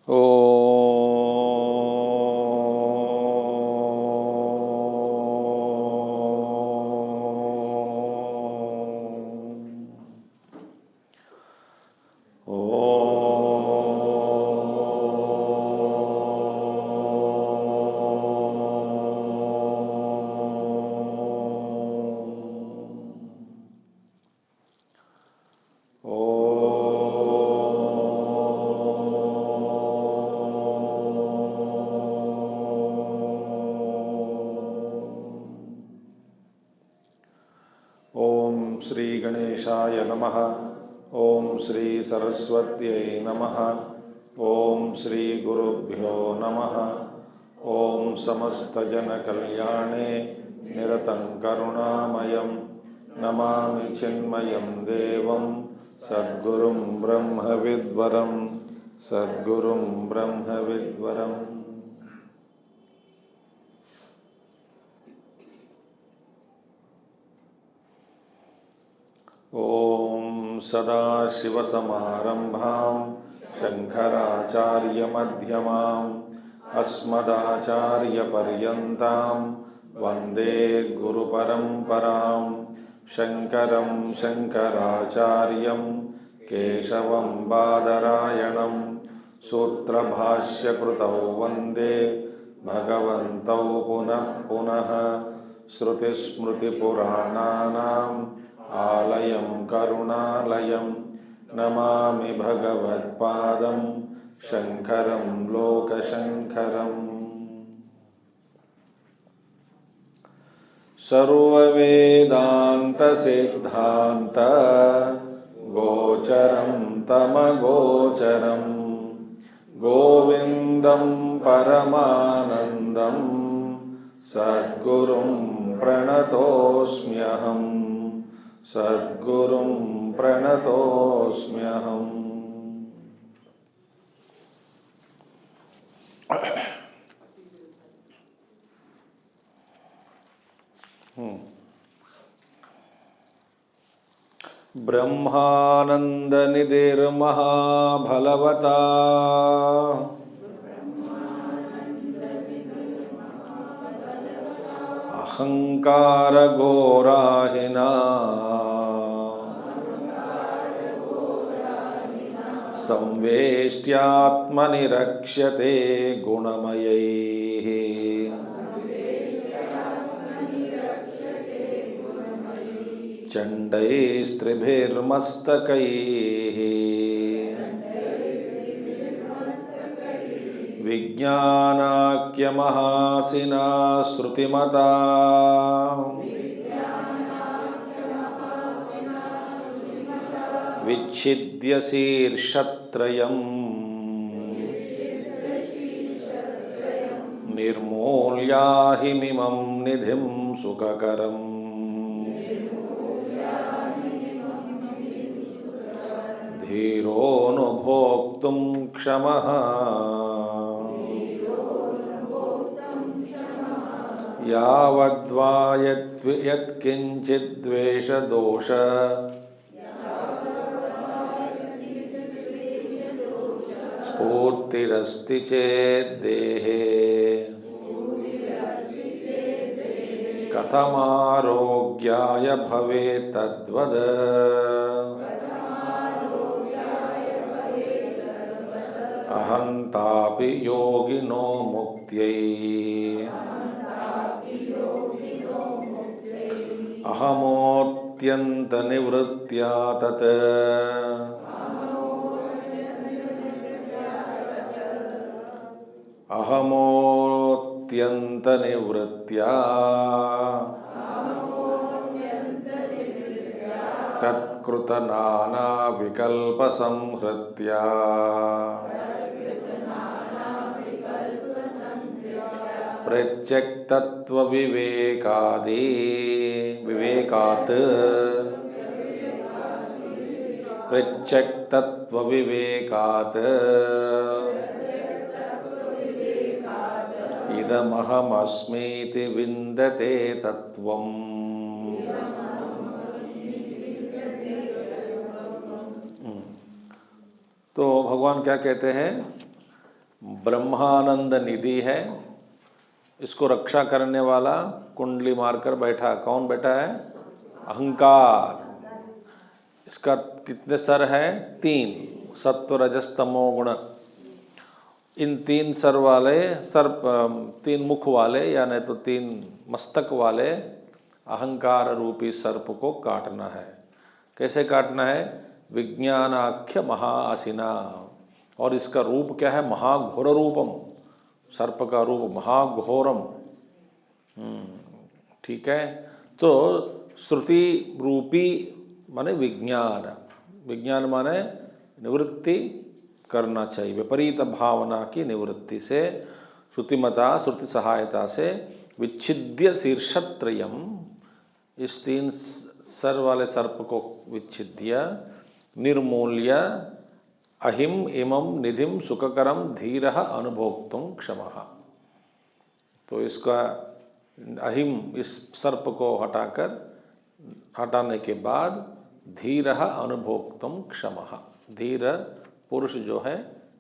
ओ ओम श्री गणेशाय नमः। ओम श्री सरस्वत्यै नमः। ओम श्री गुरुभ्यो नमः। ओम समस्तजनकल्याणे निरतं करुणामयं नमामि चिन्मयं देवं सद्गुरुं ब्रह्मविद्वरं सद्गुरुं ब्रह्मविद्वरम्। ओम सदाशिवसमारंभां शंकराचार्यमध्यमाम् अस्मदाचार्यपर्यन्तां वन्दे गुरुपरम्परां। शंकरं शंकराचार्यं केशवं बादरायणं सूत्रभाष्यकृतौ वन्दे भगवन्तौ पुनः पुनः। श्रुतिस्मृतिपुराणानाम् आलयं करुणालयं नमामि भगवत्पादं शंकरं लोकशंकरम्। सर्ववेदान्तसिद्धान्त गोचरं तमगोचरं गोविन्दं परमानन्दं सद्गुरुं प्रणतोऽस्म्यहम् सद्गुरुं प्रणतोऽस्म्यहम्। ब्रह्मानन्दनिधिर्महाफलवता अहङ्कारघोराहिना संवेष्ट्यात्मनि रक्ष्यते गुणमयैः चण्डैस्त्रिभिर्मस्तकैः विज्ञानाख्यमहासिना श्रुतिमता विच्छिद्य शीर्षत्रयम् निर्मूल्याहिमिमं निधिं सुखकरम्। धीरोऽनुभोक्तुं क्षमः यावद्वा यत्किञ्चिद्द्वेषदोष स्फूर्तिरस्ति चेद्देहे कथमारोग्याय भवेत् तद्वद। अहन्तापि योगिनो मुक्त्यै अहमोऽत्यन्तनिवृत्त्या तत् अहमोऽत्यन्तनिवृत्त्या तत्कृतनानाविकल्पसंहृत्या प्रत्यक्तत्वविवेकात् इदमहमस्मीति विन्दते तत्त्वम्। तो भगवान क्या कहते हैं ब्रह्मानंद निधि है। इसको रक्षा करने वाला कुंडली मारकर बैठा, कौन बैठा है? अहंकार। इसका कितने सर है? 3, सत्व रजस तमो गुण। इन 3 सर वाले, सर 3 मुख वाले या नहीं तो 3 मस्तक वाले अहंकार रूपी सर्प को काटना है। कैसे काटना है? विज्ञानाख्य महाअसिना। और इसका रूप क्या है? महाघोर रूपम। सर्प का रूप महाघोरम। ठीक है। तो श्रुति रूपी माने विज्ञान, विज्ञान माने निवृत्ति करना चाहिए, विपरीत भावना की निवृत्ति से, श्रुतिमता श्रुति सहायता से विच्छिद्य शीर्षत्रयम, इस 3 सर वाले सर्प को विच्छिद्य, निर्मूल्य अहिम इमं निधिम सुखकरम धीरः अनुभोक्तुं क्षमः। तो इसका अहिम, इस सर्प को हटाने के बाद धीरः अनुभोक्तुं क्षमः, धीर पुरुष जो है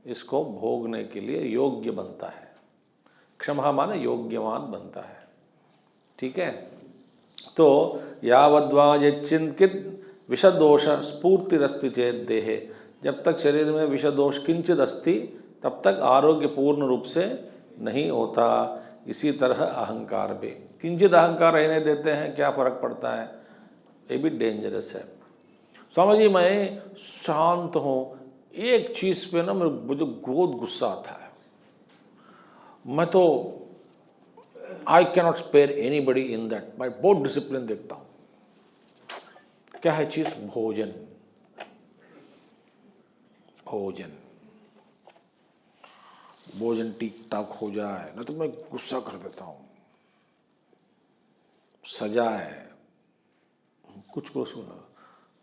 इसको भोगने के लिए योग्य बनता है। क्षमः माने योग्यवान बनता है। ठीक है। तो यावद्वा यच्चिन्तित विषदोष स्फूर्तिरस्ति चेत देहे, जब तक शरीर में विषदोष किंचित अस्ति तब तक आरोग्य पूर्ण रूप से नहीं होता। इसी तरह अहंकार भी, किंचित अहंकार रहने देते हैं, क्या फर्क पड़ता है? ये भी डेंजरस है। स्वामी जी मैं शांत हूँ, एक चीज़ पे ना मुझे बहुत गुस्सा आता है, मैं तो I cannot spare anybody in that, मैं बहुत डिसिप्लिन देखता हूँ। क्या है चीज़? भोजन। भोजन भोजन ठीक ठाक हो जाए ना तो मैं गुस्सा कर देता हूँ। सजा है, कुछ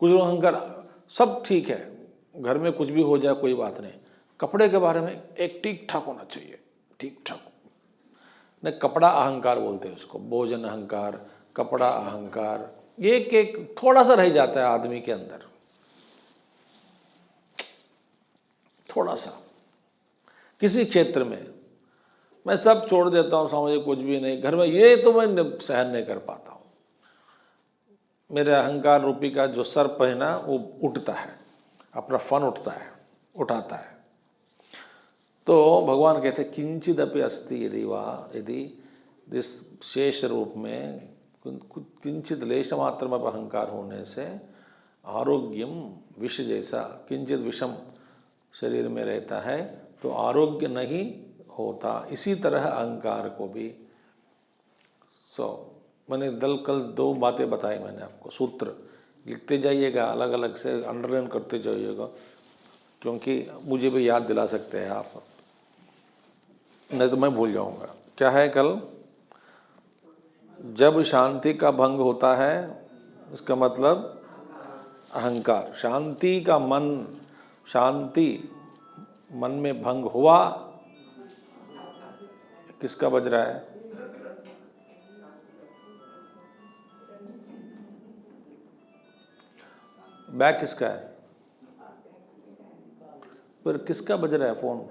अहंकार, सब ठीक है, घर में कुछ भी हो जाए कोई बात नहीं। कपड़े के बारे में एक ठीक ठाक होना चाहिए, ठीक ठाक। नहीं, कपड़ा अहंकार बोलते हैं उसको, भोजन अहंकार, कपड़ा अहंकार, एक एक थोड़ा सा रह जाता है आदमी के अंदर, थोड़ा सा किसी क्षेत्र में। मैं सब छोड़ देता हूँ, समझे कुछ भी नहीं, घर में ये तो मैं सहन नहीं कर पाता हूँ। मेरे अहंकार रूपी का जो सर्प है ना वो उठता है, अपना फन उठाता है। तो भगवान कहते हैं किंचिदपि अस्ति यदि वा, यदि इस शेष रूप में किंचित लेश मात्र में अहंकार होने से आरोग्यम विष जैसा, किंचित विषम शरीर में रहता है तो आरोग्य नहीं होता। इसी तरह अहंकार को भी। मैंने कल 2 बातें बताई मैंने आपको, सूत्र लिखते जाइएगा, अलग अलग से अंडरलाइन करते जाइएगा, क्योंकि मुझे भी याद दिला सकते हैं आप, नहीं तो मैं भूल जाऊंगा। क्या है कल? जब शांति का भंग होता है, इसका मतलब अहंकार, शांति का शांति मन में भंग हुआ, किसका बज रहा है? बैग किसका है? फिर किसका बज रहा है फोन?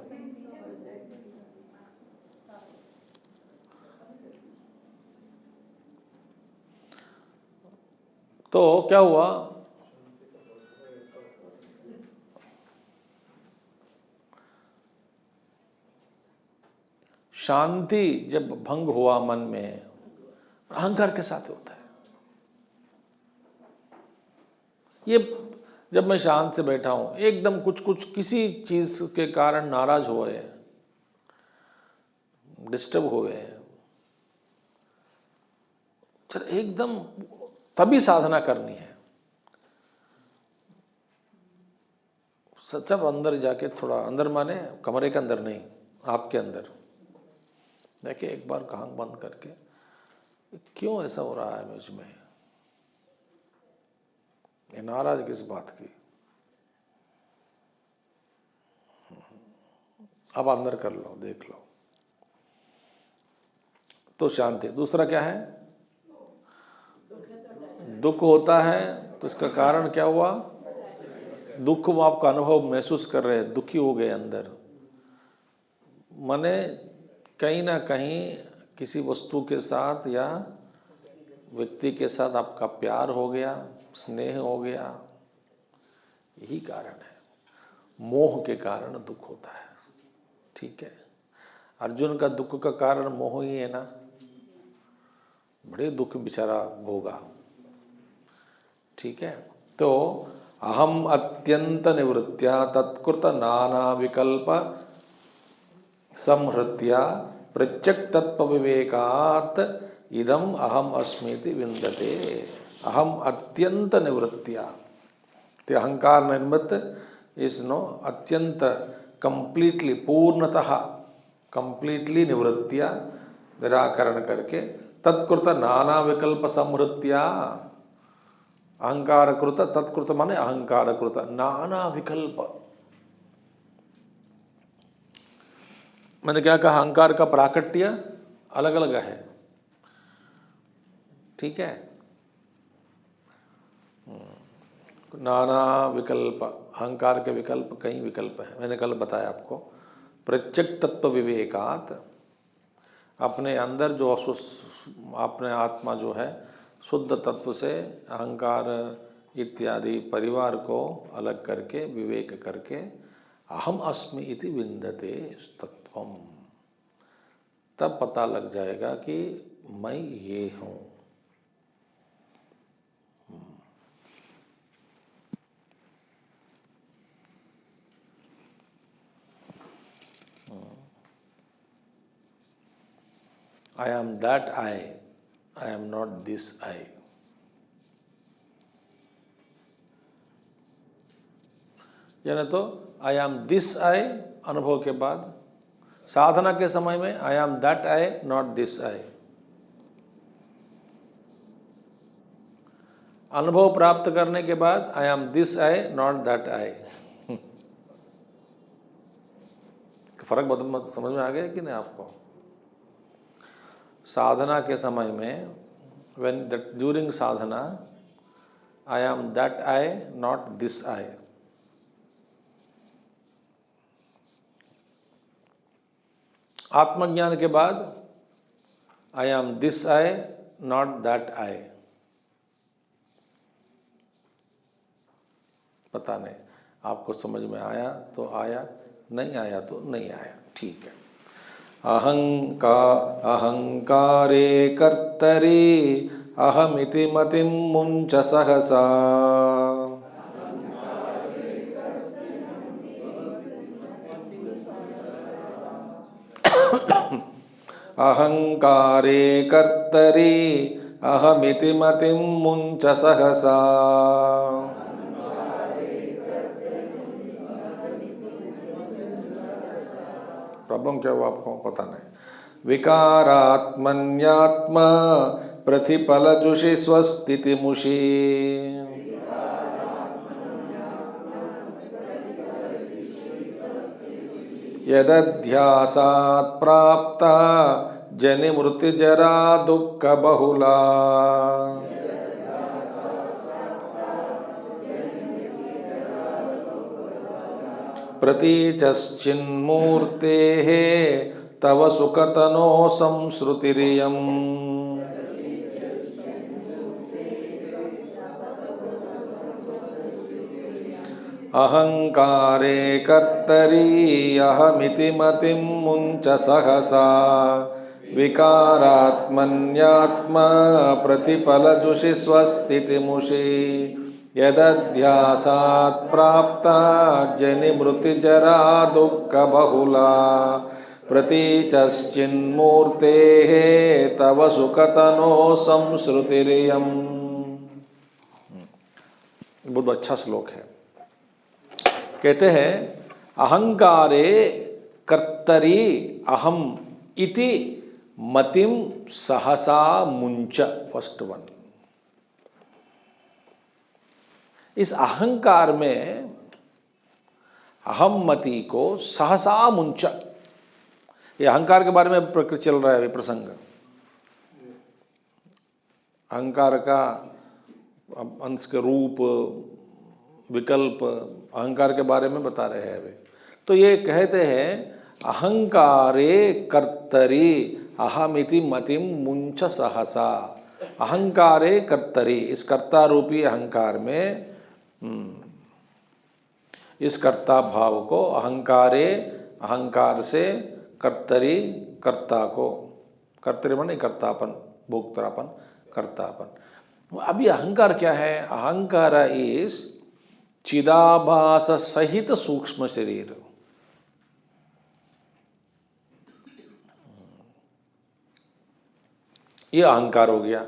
तो क्या हुआ? शांति जब भंग हुआ मन में, अहंकार के साथ होता है। ये जब मैं शांत से बैठा हूं, एकदम कुछ किसी चीज के कारण नाराज हो गए, डिस्टर्ब हो गए, एकदम तभी साधना करनी है। सब अंदर जाके, थोड़ा अंदर माने कमरे के अंदर नहीं, आपके अंदर देखिए एक बार आंख बंद करके, क्यों ऐसा हो रहा है मुझ में, ये नाराज किस बात की? अब अंदर कर लो, देख लो, तो शांति। दूसरा क्या है? दुख होता है तो इसका कारण क्या हुआ? दुख वो आपका अनुभव महसूस कर रहे हैं, दुखी हो गए अंदर, माने कहीं ना कहीं किसी वस्तु के साथ या व्यक्ति के साथ आपका प्यार हो गया, स्नेह हो गया, यही कारण है। मोह के कारण दुख होता है। ठीक है, अर्जुन का दुख का कारण मोह ही है ना, बड़े दुख बेचारा भोगा। ठीक है, तो अहम अत्यंत निवृत्त्या तत्कृत नाना विकल्प संहृत्या प्रत्यक तत्व विवेकात् इदम अहम अस्मीति विन्दते। अहम अत्यंत निवृत्त्या, ते अहंकार निर्मित इस नो अत्यंत कंप्लीटली, पूर्णतः कंप्लीटली निवृत्त्या, निराकरण करके, तत्कृत नाना विकल्प संहृत्या, अहंकार कृत, तत्कृत माने अहंकार कृत, नाना विकल्प, मैंने क्या कहा, अहंकार का प्राकट्य अलग अलग है। ठीक है, नाना विकल्प, अहंकार के विकल्प, कई विकल्प है, मैंने कल बताया आपको। प्रत्यक तत्व विवेकात, अपने अंदर जो अपने आत्मा जो है शुद्ध तत्व से अहंकार इत्यादि परिवार को अलग करके, विवेक करके, अहम अस्मि इति विन्दते तत्वम, तब पता लग जाएगा कि मैं ये हूँ। I am that I am not this I। यानी तो आई एम दिस आई अनुभव के बाद, साधना के समय में I am that I not this I. अनुभव प्राप्त करने के बाद I am this I not that I. फर्क बदल समझ में आ गया कि नहीं आपको? साधना के समय में when that during Sadhana I am that I not this I। आत्मज्ञान के बाद I am this I not that I। पता नहीं आपको समझ में आया तो आया, नहीं आया तो नहीं आया। ठीक है, अहंकारे कर्तरि अहमिति मतिं मुञ्च सहसा। अहंकारे कर्तरि अहमिति मतिं मुञ्च सहसा। प्रॉब्लम क्या हुआ आपको पता नहीं। विकारात्मन्यात्मा प्रतिफलजुषि स्वस्तितिमुषि। यदध्यासात् प्राप्ता जनिमृत्युजरा दुःख बहुला। प्रतीचश्चिन्मूर्तेः तव सुखतनो संश्रुतिरियम्। अहंकारे कर्तरि अहमिति मतिं मुञ्च सहसा। विकारात्मन्यात्मा प्रतिफलजुषि स्वस्तितिमुषि। यदध्यासात् प्राप्ता जनिमृत्युजरा दुःख बहुला। प्रतीचश्चिन्मूर्तेः तव सुखतनो संश्रुतिरियम्। बहुत अच्छा श्लोक है। कहते हैं अहंकारे कर्तरि अहम इति मतिम सहसा मुंच। फर्स्ट वन, इस अहंकार में अहम मति को सहसा मुंच, ये अहंकार के बारे में प्रकृति चल रहा है प्रसंग। अहंकार का अंश के रूप, विकल्प, अहंकार के बारे में बता रहे हैं वे। तो ये कहते हैं अहंकारे कर्तरि अहमिति मतिम मुंच सहसा। अहंकारे कर्तरि, इस कर्ता रूपी अहंकार में, इस कर्ता भाव को, अहंकारे अहंकार से, कर्तरि कर्ता को, कर्तरि माने कर्तापन, भोक्तापन, कर्तापन। अभी अहंकार क्या है? अहंकार इज चिदाभास सहित सूक्ष्म शरीर। ये अहंकार हो गया।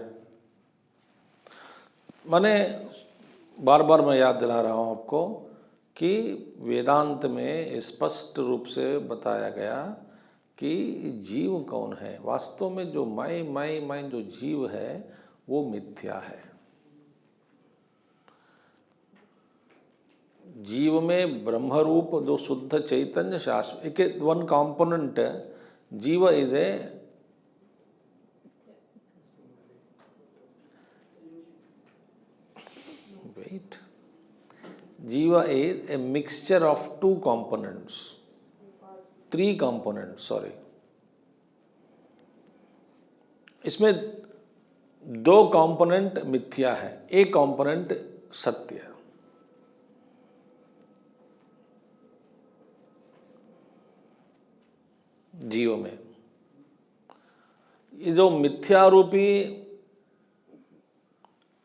माने बार बार मैं याद दिला रहा हूं आपको कि वेदांत में स्पष्ट रूप से बताया गया कि जीव कौन है। वास्तव में जो मैं जो जीव है वो मिथ्या है। जीव में ब्रह्मरूप जो शुद्ध चैतन्य शाश्वत, एक वन कॉम्पोनेंट, जीव इज ए वेट, जीव is a mixture of two components, three component, sorry. इसमें दो कॉम्पोनेंट मिथ्या है, एक कॉम्पोनेंट सत्य है। जीव में ये जो मिथ्या रूपी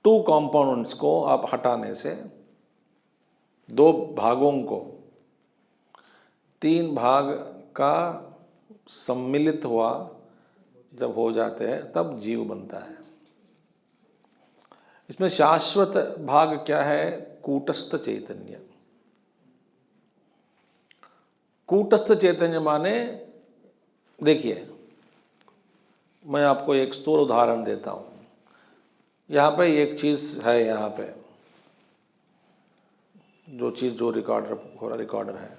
टू कंपोनेंट्स को आप हटाने से, दो भागों को तीन भाग का सम्मिलित हुआ जब हो जाते हैं तब जीव बनता है। इसमें शाश्वत भाग क्या है? कूटस्थ चैतन्य। कूटस्थ चैतन्य माने, देखिए मैं आपको एक स्थूल उदाहरण देता हूं। यहाँ पे एक चीज़ है, यहाँ पे जो चीज़, जो रिकॉर्डर है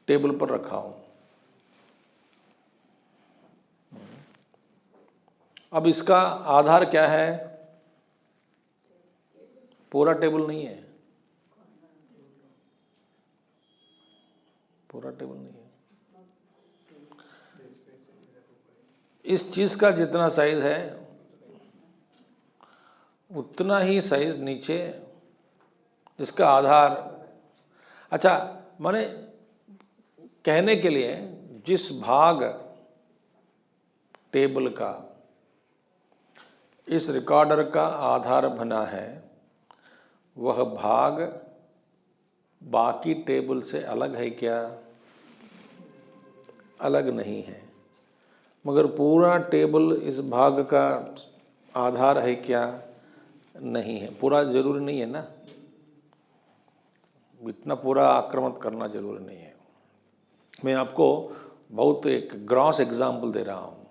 टेबल पर रखा हूं। अब इसका आधार क्या है? पूरा टेबल नहीं है, पूरा टेबल नहीं है। इस चीज का जितना साइज है उतना ही साइज नीचे इसका आधार। अच्छा, माने कहने के लिए जिस भाग टेबल का इस रिकॉर्डर का आधार बना है वह भाग बाकी टेबल से अलग है क्या? अलग नहीं है। मगर पूरा टेबल इस भाग का आधार है क्या? नहीं है। पूरा जरूरी नहीं है ना, इतना पूरा आक्रमण करना जरूरी नहीं है। मैं आपको बहुत एक ग्रॉस एग्जाम्पल दे रहा हूं।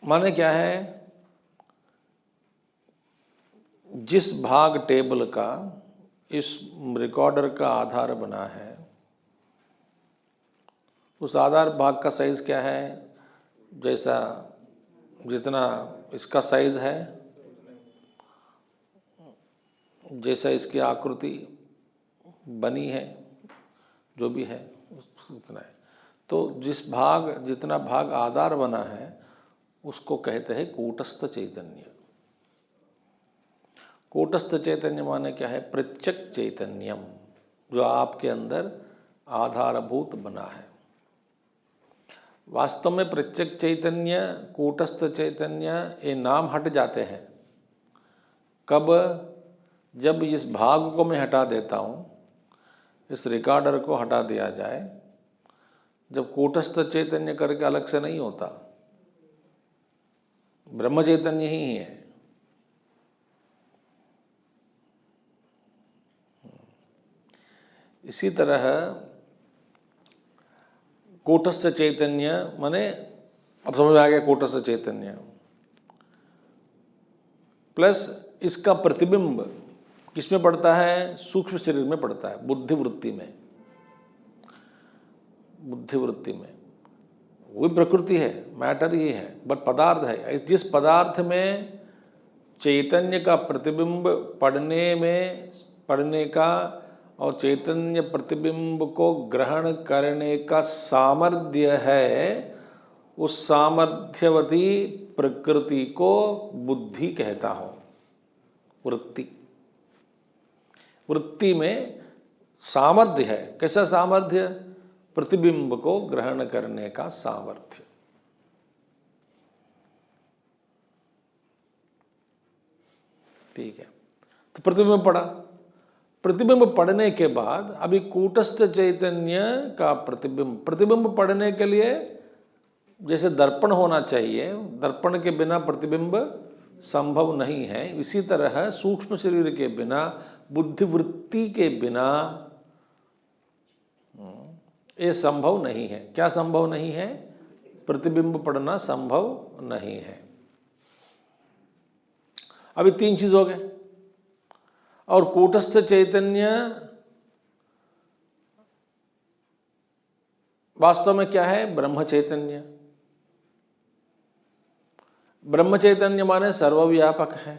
माने क्या है? जिस भाग टेबल का इस रिकॉर्डर का आधार बना है उस आधार भाग का साइज क्या है? जैसा जितना इसका साइज है, जैसा इसकी आकृति बनी है, जो भी है उतना है। तो जितना भाग आधार बना है उसको कहते हैं कूटस्थ चैतन्य। कूटस्थ चैतन्य माने क्या है? प्रत्यक्ष चैतन्यम, जो आपके अंदर आधारभूत बना है। वास्तव में प्रत्यक्ष चैतन्य, कूटस्थ चैतन्य, ये नाम हट जाते हैं कब? जब इस भाग को मैं हटा देता हूँ, इस रिकॉर्डर को हटा दिया जाए, जब कूटस्थ चैतन्य करके अलग से नहीं होता, ब्रह्म चैतन्य ही है। इसी तरह कूटस्थ चैतन्य माने, अब समझ में आ गया, कूटस्थ चैतन्य प्लस इसका प्रतिबिंब किसमें पड़ता है? सूक्ष्म शरीर में पड़ता है, बुद्धि वृत्ति में। बुद्धि वृत्ति में वही प्रकृति है, मैटर ही है, बट पदार्थ है। जिस पदार्थ में चैतन्य का प्रतिबिंब पड़ने का और चैतन्य प्रतिबिंब को ग्रहण करने का सामर्थ्य है, उस सामर्थ्यवती प्रकृति को बुद्धि कहता हूं। वृत्ति, वृत्ति में सामर्थ्य है। कैसा सामर्थ्य? प्रतिबिंब को ग्रहण करने का सामर्थ्य। ठीक है, तो प्रतिबिंब पढ़ा। प्रतिबिंब पढ़ने के बाद अभी कूटस्थ चैतन्य का प्रतिबिंब पढ़ने के लिए जैसे दर्पण होना चाहिए, दर्पण के बिना प्रतिबिंब संभव नहीं है, इसी तरह सूक्ष्म शरीर के बिना, बुद्धिवृत्ति के बिना ये संभव नहीं है। क्या संभव नहीं है? प्रतिबिंब पढ़ना संभव नहीं है। अभी 3 चीज हो गए। और कूटस्थ चैतन्य वास्तव में क्या है? ब्रह्म चैतन्य। ब्रह्म चैतन्य माने सर्वव्यापक है।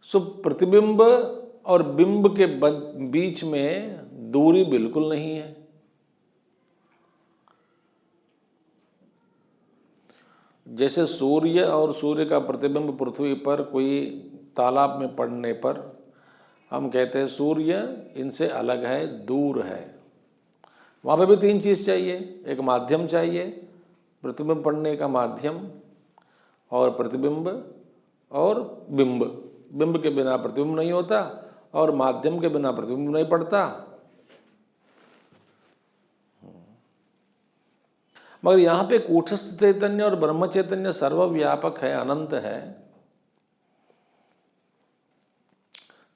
सो प्रतिबिंब और बिंब के बीच में दूरी बिल्कुल नहीं है। जैसे सूर्य और सूर्य का प्रतिबिंब पृथ्वी पर कोई तालाब में पड़ने पर हम कहते हैं सूर्य इनसे अलग है, दूर है। वहाँ पे भी 3 चीज़ चाहिए। एक माध्यम चाहिए, प्रतिबिंब पढ़ने का माध्यम, और प्रतिबिंब और बिंब। बिंब के बिना प्रतिबिंब नहीं होता और माध्यम के बिना प्रतिबिंब नहीं पड़ता। मगर यहाँ पे कूटस्थ चैतन्य और ब्रह्म चैतन्य सर्वव्यापक है, अनंत है।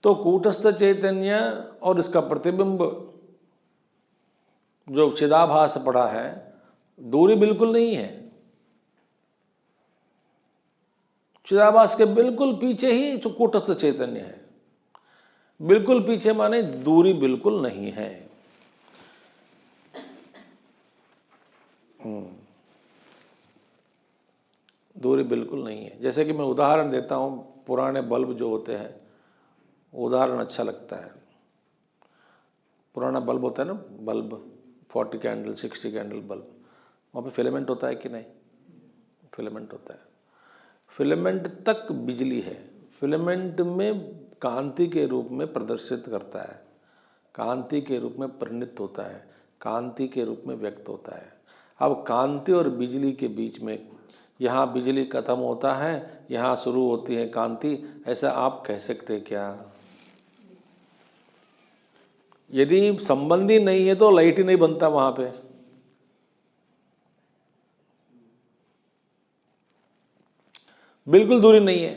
तो कूटस्थ चैतन्य और इसका प्रतिबिंब जो चिदाभास पड़ा है, दूरी बिल्कुल नहीं है। चिदाभास के बिल्कुल पीछे ही जो कूटस्थ चैतन्य है। बिल्कुल पीछे माने दूरी बिल्कुल नहीं है। दूरी बिल्कुल नहीं है। जैसे कि मैं उदाहरण देता हूँ, पुराने बल्ब जो होते हैं, उदाहरण अच्छा लगता है। पुराना बल्ब होता है ना, बल्ब 40 कैंडल 60 कैंडल बल्ब, वहाँ पे फिलामेंट होता है कि नहीं? फिलामेंट होता है। फिलामेंट तक बिजली है। फिलामेंट में कांति के रूप में प्रदर्शित करता है, कांति के रूप में परिणित होता है, कांति के रूप में व्यक्त होता है। अब कांति और बिजली के बीच में, यहाँ बिजली खत्म होता है, यहाँ शुरू होती है कांति, ऐसा आप कह सकते क्या? यदि संबंधी नहीं है तो लाइट ही नहीं बनता वहाँ पे। बिल्कुल दूरी नहीं है।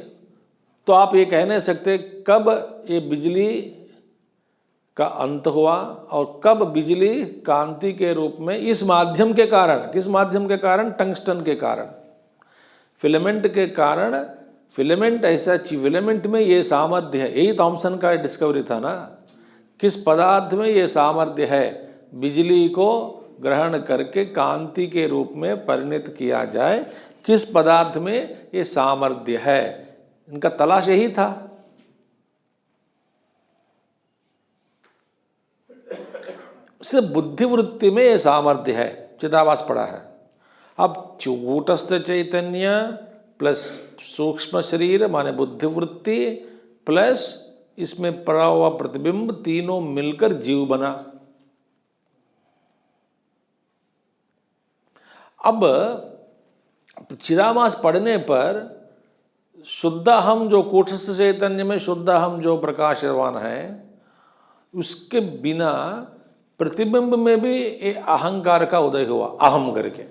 तो आप ये कह नहीं सकते कब ये बिजली का अंत हुआ और कब बिजली कांति के रूप में इस माध्यम के कारण। किस माध्यम के कारण? टंगस्टन के कारण, फिलामेंट के कारण। फिलामेंट ऐसा, फिलामेंट में ये सामर्थ्य है। यही थॉमसन का डिस्कवरी था ना, किस पदार्थ में ये सामर्थ्य है बिजली को ग्रहण करके कांति के रूप में परिणित किया जाए, किस पदार्थ में ये सामर्थ्य है। इनका तलाश यही था। सिर्फ बुद्धिवृत्ति में ये सामर्थ्य है, चिदाभास पड़ा है। अब कूटस्थ चैतन्य प्लस सूक्ष्म शरीर माने बुद्धिवृत्ति प्लस इसमें पड़ा हुआ प्रतिबिंब, तीनों मिलकर जीव बना। अब चिदाभास पढ़ने पर शुद्ध हम जो कूटस्थ चैतन्य में शुद्ध हम जो प्रकाशवान है, उसके बिना प्रतिबिंब में भी एक अहंकार का उदय हुआ, अहम करके।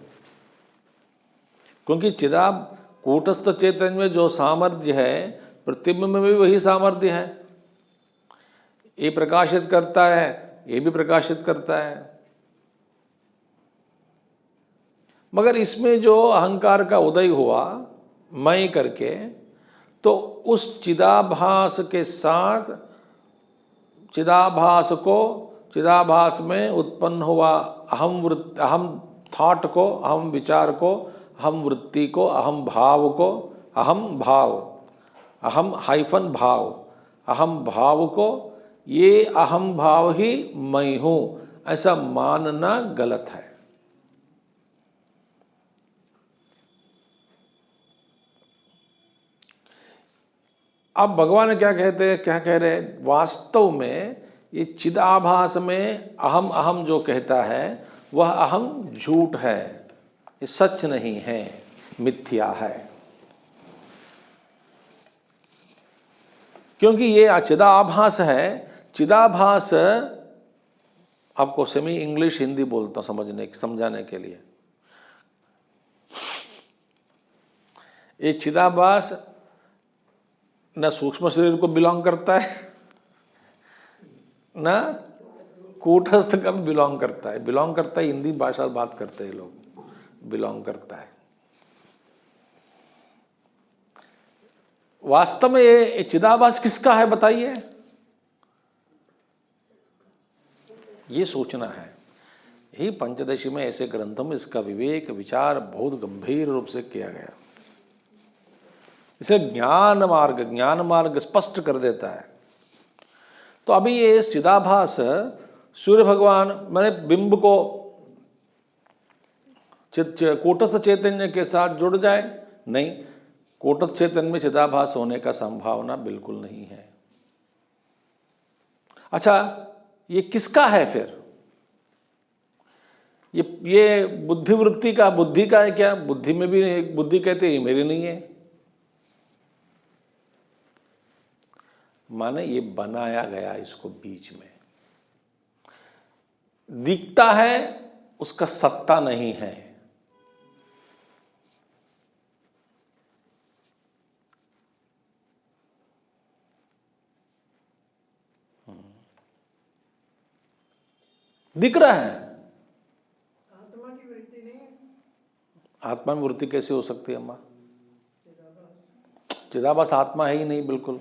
क्योंकि कूटस्थ चैतन्य में जो सामर्थ्य है, प्रतिबिंब में भी वही सामर्थ्य है। ये प्रकाशित करता है, ये भी प्रकाशित करता है। मगर इसमें जो अहंकार का उदय हुआ मैं करके, तो उस चिदाभास के साथ चिदाभास में उत्पन्न हुआ अहम थॉट को, अहम विचार को, अहम वृत्ति को, अहम भाव को, अहम भाव अहम हाइफन भाव, अहम भाव को ये अहम भाव ही मैं हूं ऐसा मानना गलत है। अब भगवान क्या कहते हैं, क्या कह रहे हैं, वास्तव में ये चिदाभास में अहम अहम जो कहता है वह अहम झूठ है, ये सच नहीं है, मिथ्या है। क्योंकि ये चिदाभास है। चिदाभास, आपको सेमी इंग्लिश हिंदी बोलता हूं समझाने के लिए। ये चिदाभास न सूक्ष्म शरीर को बिलोंग करता है, न कूटस्थ का भी बिलोंग करता है। बिलोंग करता है, हिंदी भाषा बात करते हैं लोग, बिलोंग करता है। वास्तव में ये चिदाभास किसका है बताइए, ये सोचना है। यही पंचदशी में ऐसे ग्रंथों में इसका विवेक विचार बहुत गंभीर रूप से किया गया। इसे ज्ञान मार्ग स्पष्ट कर देता है। तो अभी ये चिदाभास सूर्य भगवान मैंने बिंब को कूटस्थ चैतन्य के साथ जुड़ जाए, नहीं, कूटस्थ चैतन्य में चिदाभास होने का संभावना बिल्कुल नहीं है। अच्छा, ये किसका है फिर? ये बुद्धि का है क्या? बुद्धि में भी बुद्धि कहते हैं मेरी नहीं है, माने ये बनाया गया, इसको बीच में दिखता है, उसका सत्ता नहीं है। दिख रहा है, आत्मा की वृत्ति नहीं है। आत्मा में वृत्ति कैसे हो सकती है अम्मा? चिदाभास आत्मा है ही नहीं, बिल्कुल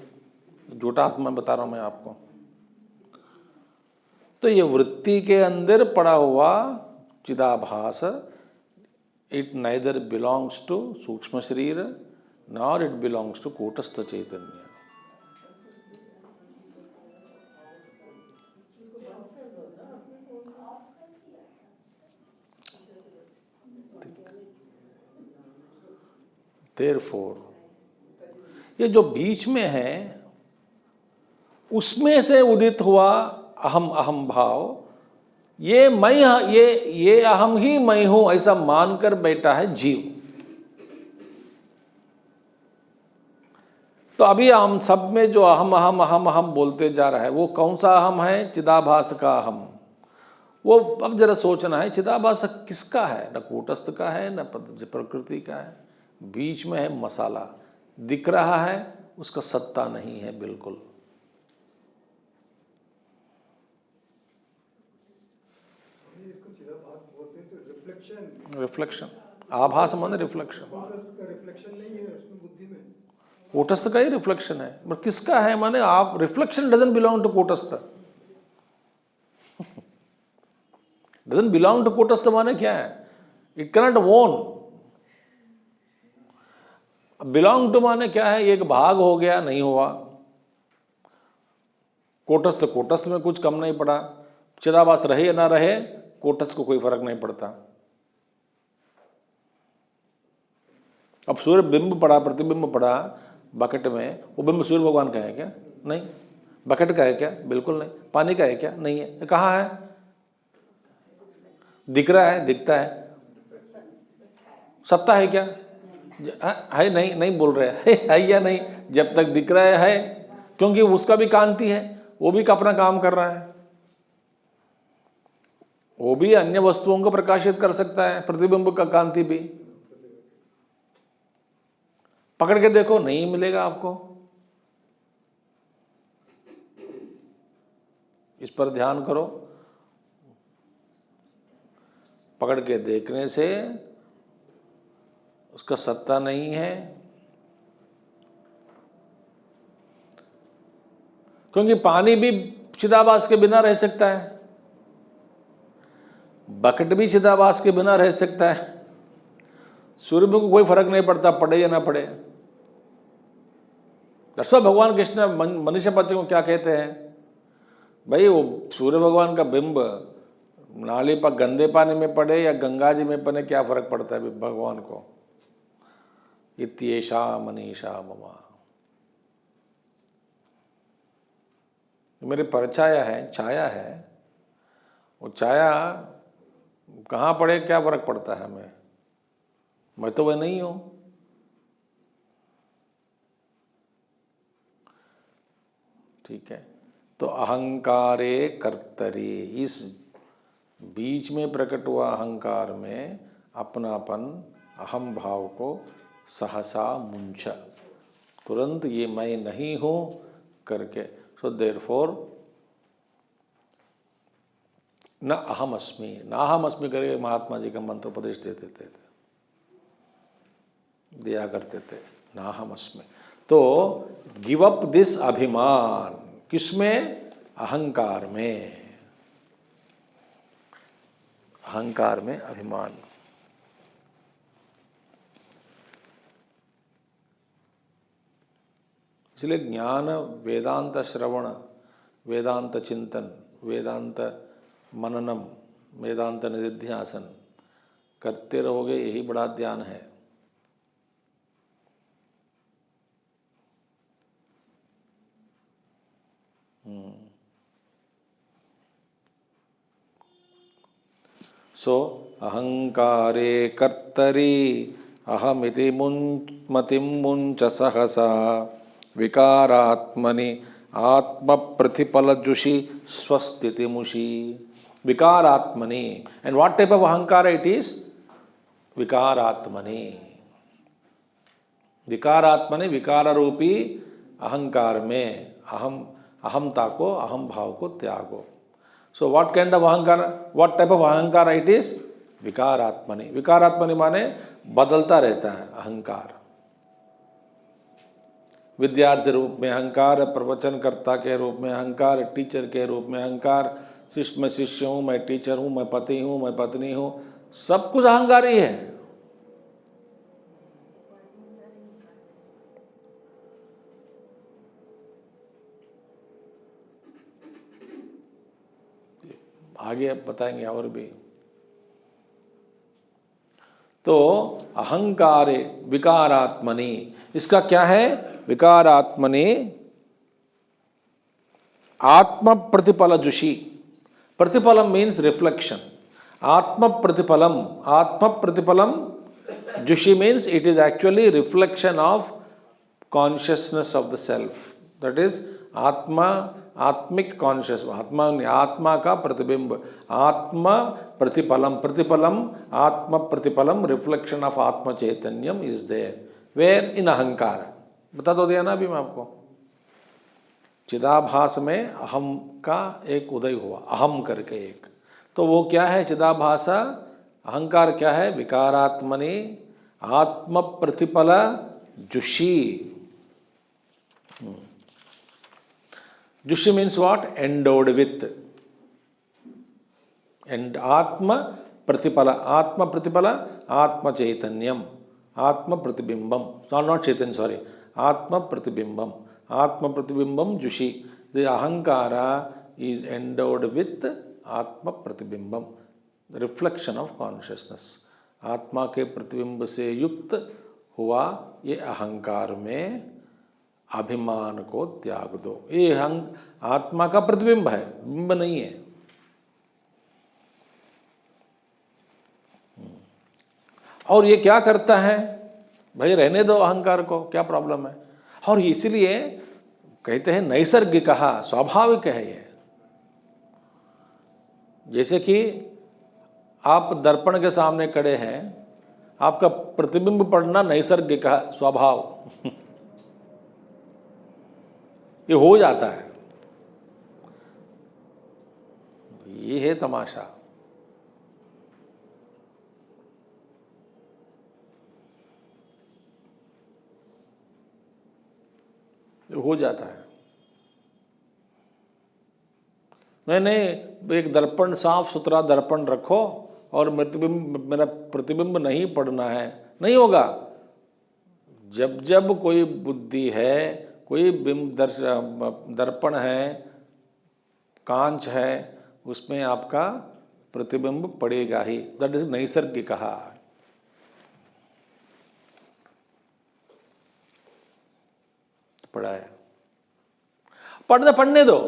झूठा आत्मा बता रहा हूं मैं आपको। तो ये वृत्ति के अंदर पड़ा हुआ चिदाभास, इट नाइदर बिलोंग्स टू सूक्ष्म शरीर नॉर इट बिलोंग्स टू कूटस्थ चैतन्य। Therefore, ये जो बीच में है उसमें से उदित हुआ अहम अहम भाव, ये मैं, ये अहम ही मैं हूं ऐसा मानकर बैठा है जीव। तो अभी हम सब में जो अहम अहम अहम अहम बोलते जा रहा है वो कौन सा अहम है? चिदाभास का अहम। वो अब जरा सोचना है, चिदाभास किसका है? न कूटस्थ का है न प्रकृति का है, बीच में है मसाला, दिख रहा है, उसका सत्ता नहीं है बिल्कुल। रिफ्लेक्शन, आभास माने रिफ्लेक्शन, नहीं है उसमें बुद्धि में, कूटस्थ का ही रिफ्लेक्शन है। पर किसका है? माने आप, रिफ्लेक्शन डजंट बिलोंग टू कूटस्थ, डजंट बिलोंग टू कूटस्थ। माने क्या है? It cannot own. Belong to माने क्या है? एक भाग हो गया, नहीं हुआ। कूटस्थ में कुछ कम नहीं पड़ा, चिदाभास रहे या ना रहे कूटस्थ को कोई फर्क नहीं पड़ता। अब सूर्य बिंब पड़ा, प्रतिबिंब पड़ा बकेट में, वो बिंब सूर्य भगवान का है क्या? नहीं। बकेट का है क्या? बिल्कुल नहीं। पानी का है क्या? नहीं है। कहाँ है? दिख रहा है, दिखता है, सत्ता है क्या? है नहीं, नहीं बोल रहे है या नहीं? जब तक दिख रहा है, क्योंकि उसका भी कांति है, वो भी अपना काम कर रहा है, वो भी अन्य वस्तुओं को प्रकाशित कर सकता है, प्रतिबिंब का कांति भी। पकड़ के देखो, नहीं मिलेगा आपको। इस पर ध्यान करो। पकड़ के देखने से उसका सत्ता नहीं है, क्योंकि पानी भी चिदाभास के बिना रह सकता है, बकेट भी चिदाभास के बिना रह सकता है। सूर्य को कोई फर्क नहीं पड़ता पड़े या ना पड़े, दरअसल भगवान कृष्ण मनुष्य बच्चे को क्या कहते हैं, भाई वो सूर्य भगवान का बिंब नाली पर गंदे पानी में पड़े या गंगा जी में पड़े क्या फर्क पड़ता है भगवान को। इत्येषा मनीषा ममा, मेरी परछाया है, छाया है, वो छाया कहाँ पड़े क्या फर्क पड़ता है हमें, मैं तो वह नहीं हूं। ठीक है, तो अहंकारे कर्तरी, इस बीच में प्रकट हुआ अहंकार में अपनापन अहम भाव को सहसा मुंच, तुरंत ये मैं नहीं हूं करके। सो देयरफॉर न अहम अस्मि, न अहम अस्मि करके महात्मा जी का मंत्र उपदेश देते थे, दिया करते थे, न अहम अस्मि। तो गिव अप दिस अभिमान, किसमें, अहंकार में, अहंकार में अभिमान। इसलिए ज्ञान, वेदांत श्रवण, वेदांत चिंतन, वेदांत मननम, वेदांत निधिध्यासन करते रहोगे, यही बड़ा ध्यान है। सो अहंकारे कर्तरी अहमिति मतिं मुंच सहसा विकारात्मनि आत्मप्रतिफलजुषि स्वस्तितिमुषि। विकारात्मनि, एंड व्हाट टाइप ऑफ अहंकार इट इज, विकारात्मनि। विकारात्मनि, विकार रूपी अहंकार में अहमता को, अहम भाव को त्यागो। सो व्हाट काइंड ऑफ अहंकार, व्हाट टाइप ऑफ अहंकार इट इज, विकारात्मनि। विकारात्मनि माने बदलता रहता है अहंकार। विद्यार्थी रूप में अहंकार, प्रवचनकर्ता के रूप में अहंकार, टीचर के रूप में अहंकार, मैं शिष्य हूँ, मैं टीचर हूँ, मैं पति हूँ, मैं पत्नी हूँ, सब कुछ अहंकार ही है। आगे बताएंगे और भी। तो अहंकारे विकारात्मनि, इसका क्या है, विकारात्मनि आत्म प्रतिफल जुषी। प्रतिफलम मीन्स रिफ्लेक्शन, आत्म प्रतिफलम जुषी means it is actually reflection of consciousness of the self, that is आत्मा, आत्मिक कॉन्शियस, आत्मा का प्रतिबिंब, आत्म प्रतिफलम, आत्म प्रतिफलम, रिफ्लेक्शन ऑफ आत्म चैतन्यम इज देयर, वेयर, इन अहंकार। बता दो दिया ना अभी मैं आपको, चिदाभास में अहम का एक उदय हुआ, अहम करके एक, तो वो क्या है चिदाभास, अहंकार क्या है, विकारात्मनि आत्म प्रतिफल जुषी। जुषी means what, endowed with, and आत्म प्रतिफल, आत्म चैतन्यम, आत्म प्रतिबिंबम, नॉट चैतन्य, सॉरी, आत्म प्रतिबिंबम जुषी। The ahamkara is endowed with आत्म प्रतिबिंबम, रिफ्लेक्शन ऑफ कॉन्शियसनेस, आत्मा के प्रतिबिंब से युक्त हुआ ये अहंकार में अभिमान को त्याग दो। ये आत्मा का प्रतिबिंब है, बिंब नहीं है। और ये क्या करता है, भाई रहने दो अहंकार को, क्या प्रॉब्लम है। और इसलिए कहते हैं नैसर्गिक, स्वाभाविक है ये। जैसे कि आप दर्पण के सामने खड़े हैं, आपका प्रतिबिंब पड़ना नैसर्गिक स्वभाव ये हो जाता है। ये है तमाशा। हो जाता है। नहीं, एक दर्पण, साफ सुथरा दर्पण रखो और मेरा प्रतिबिंब नहीं पड़ना है, नहीं होगा। जब जब कोई बुद्धि है, कोई दर्पण है, कांच है, उसमें आपका प्रतिबिंब पड़ेगा ही। दैट इज नैसर्गिक कहा। पढ़ा है, पढ़ने दो।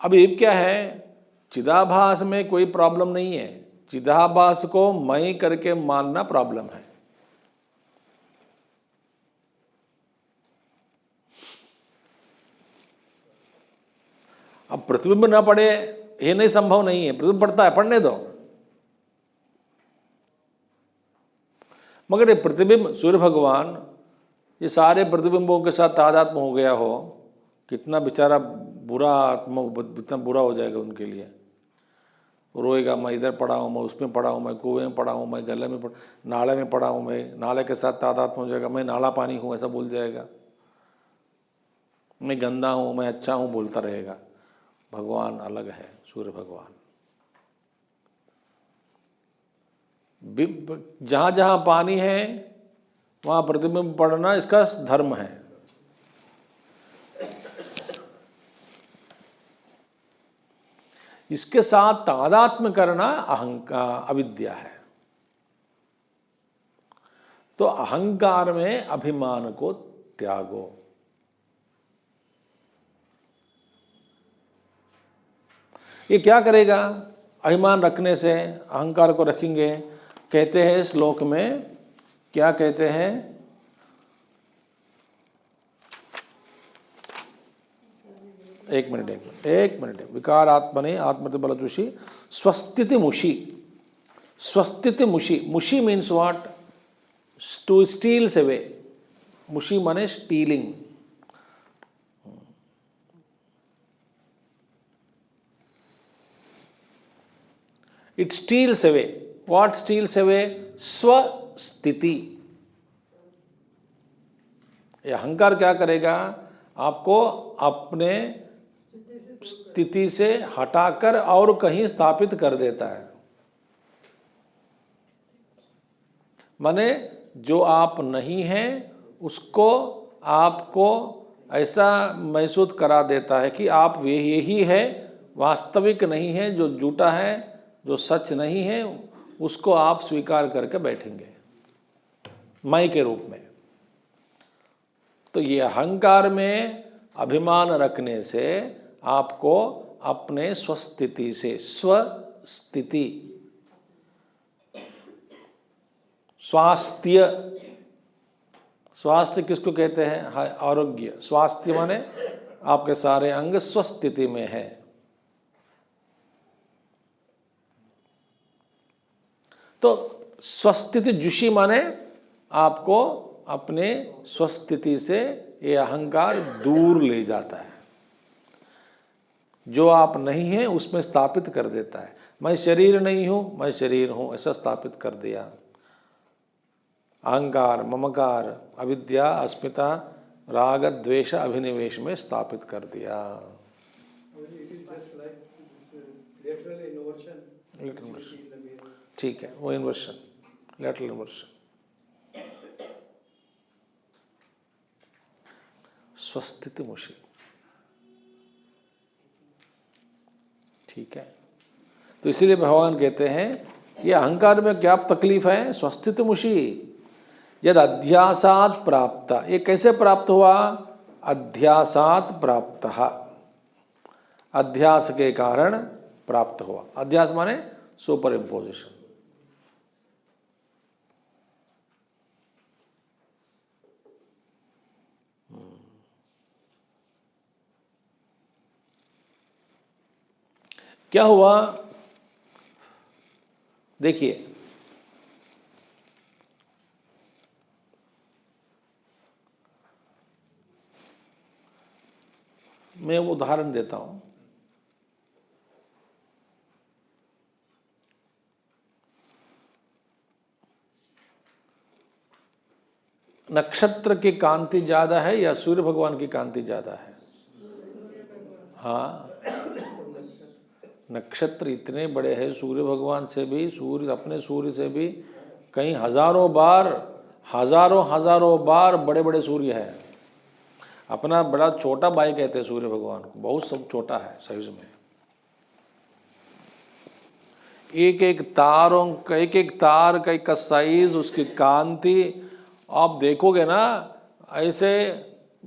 अब ये क्या है, चिदाभास में कोई प्रॉब्लम नहीं है, चिदाभास को मैं करके मानना प्रॉब्लम है। अब प्रतिबिंब ना पड़े ये नहीं, संभव नहीं है, प्रतिबिंब पड़ता है, पढ़ने दो। मगर ये प्रतिबिंब, सूर्य भगवान ये सारे प्रतिबिंबों के साथ तादात्म्य हो गया हो, कितना बेचारा बुरा आत्मा, इतना बुरा हो जाएगा उनके लिए। रोएगा, मैं इधर पड़ा हूँ, मैं उसमें पड़ा हूँ, मैं कुएं में पड़ा हूँ, मैं गले में नाले में पड़ा हूँ, मैं नाले के साथ तादात्म्य हो जाएगा, मैं नाला पानी हूँ ऐसा बोल जाएगा, मैं गंदा हूँ, मैं अच्छा हूँ बोलता रहेगा। भगवान अलग है, सूर्य भगवान। जहाँ जहाँ पानी है वहाँ प्रतिबिंब पड़ना इसका धर्म है। इसके साथ तादात्म्य करना अहंकार, अविद्या है। तो अहंकार में अभिमान को त्यागो। ये क्या करेगा? अभिमान रखने से, अहंकार को रखेंगे। कहते हैं श्लोक में, क्या कहते हैं? एक मिनट। विकार आत्मने आत्मतिबलजुषी स्वस्थिति मुषी। स्वस्थिति मुषी, मुषी means what? To steals away. मुषी माने stealing. It steals away. What steals away? स्वस्थिति। ये अहंकार क्या करेगा? आपको अपने स्थिति से हटाकर और कहीं स्थापित कर देता है। माने जो आप नहीं हैं उसको आपको ऐसा महसूस करा देता है कि आप यही है, वास्तविक नहीं है, जो झूठा है, जो सच नहीं है, उसको आप स्वीकार करके बैठेंगे मैं के रूप में। तो ये अहंकार में अभिमान रखने से आपको अपने स्वस्थिति से, स्वस्थिति, स्वास्थ्य, स्वास्थ्य किसको कहते हैं? आरोग्य। स्वास्थ्य माने आपके सारे अंग स्वस्थिति में है। तो स्वस्थिति जुषी माने आपको अपने स्वस्थिति से ये अहंकार दूर ले जाता है। जो आप नहीं हैं उसमें स्थापित कर देता है। मैं शरीर नहीं हूं, मैं शरीर हूं, ऐसा स्थापित कर दिया। अहंकार, ममकार, अविद्या, अस्मिता, राग, द्वेष, अभिनिवेश में स्थापित कर दिया। ठीक है, वो इन्वर्शन, लेटरल इन्वर्शन। स्वस्थिति मुषी, ठीक है। तो इसीलिए भगवान कहते हैं ये अहंकार में क्या तकलीफ है? स्वस्थिति मुषी यद अध्यासात प्राप्त। ये कैसे प्राप्त हुआ? अध्यासात प्राप्त, अध्यास के कारण प्राप्त हुआ। अध्यास माने सुपर इम्पोजिशन। क्या हुआ? देखिए, मैं वो उदाहरण देता हूं। नक्षत्र की कांति ज्यादा है या सूर्य भगवान की कांति ज्यादा है? हाँ, नक्षत्र इतने बड़े हैं सूर्य भगवान से भी, सूर्य अपने सूर्य से भी कई हजारों बार बड़े बड़े सूर्य हैं। अपना बड़ा छोटा भाई कहते हैं सूर्य भगवान को, बहुत सब छोटा है साइज में। एक एक तारों का, एक एक तार का साइज, उसकी कांति आप देखोगे ना, ऐसे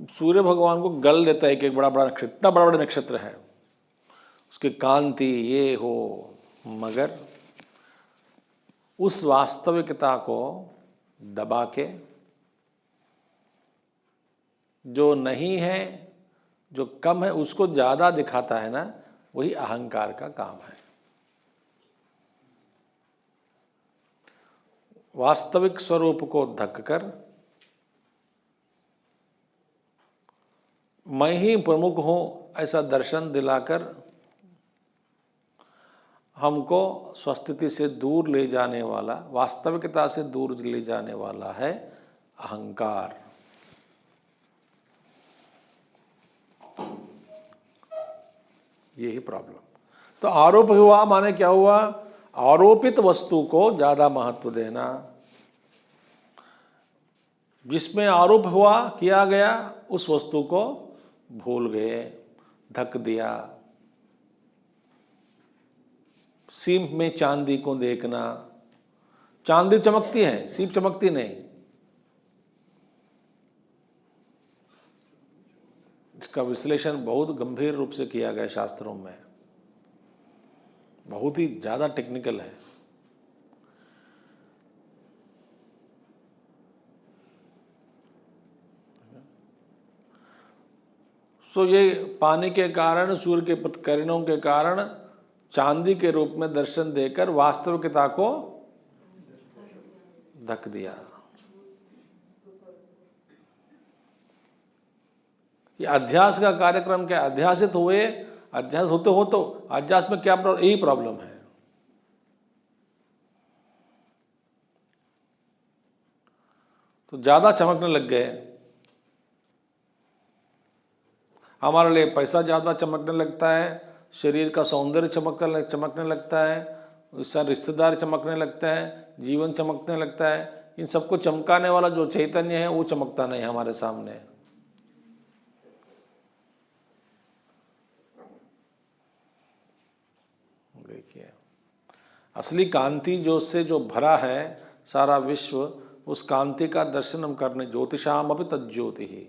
सूर्य भगवान को गल देता है। एक एक बड़ा बड़ा नक्षत्र, इतना बड़ा बड़ा नक्षत्र है, उसकी कांति ये हो, मगर उस वास्तविकता को दबा के, जो नहीं है, जो कम है, उसको ज्यादा दिखाता है ना, वही अहंकार का काम है। वास्तविक स्वरूप को ढक कर मैं ही प्रमुख हूं ऐसा दर्शन दिलाकर हमको स्वस्थिति से दूर ले जाने वाला, वास्तविकता से दूर ले जाने वाला है अहंकार। यही प्रॉब्लम। तो आरोप हुआ माने क्या हुआ? आरोपित वस्तु को ज्यादा महत्व देना। जिसमें आरोप हुआ, किया गया, उस वस्तु को भूल गए, ढक दिया। सीप में चांदी को देखना, चांदी चमकती है, सीप चमकती नहीं। इसका विश्लेषण बहुत गंभीर रूप से किया गया शास्त्रों में, बहुत ही ज्यादा टेक्निकल है। सो ये पानी के कारण, सूर्य के किरणों के कारण चांदी के रूप में दर्शन देकर वास्तविकता को ढक दिया। ये अध्यास का कार्यक्रम क्या? अध्यासित हुए, अध्यास होते हो तो अध्यास में क्या प्रॉब्लम? यही प्रॉब्लम है। तो ज्यादा चमकने लग गए, हमारे लिए पैसा ज्यादा चमकने लगता है, शरीर का सौंदर्य चमकने लगता है, उसका रिश्तेदार चमकने लगता है, जीवन चमकने लगता है। इन सबको चमकाने वाला जो चैतन्य है वो चमकता नहीं हमारे सामने। देखिए, असली कांति जो से जो भरा है सारा विश्व, उस कांति का दर्शन हम करने, ज्योतिषाम अपि तज्ज्योति ही।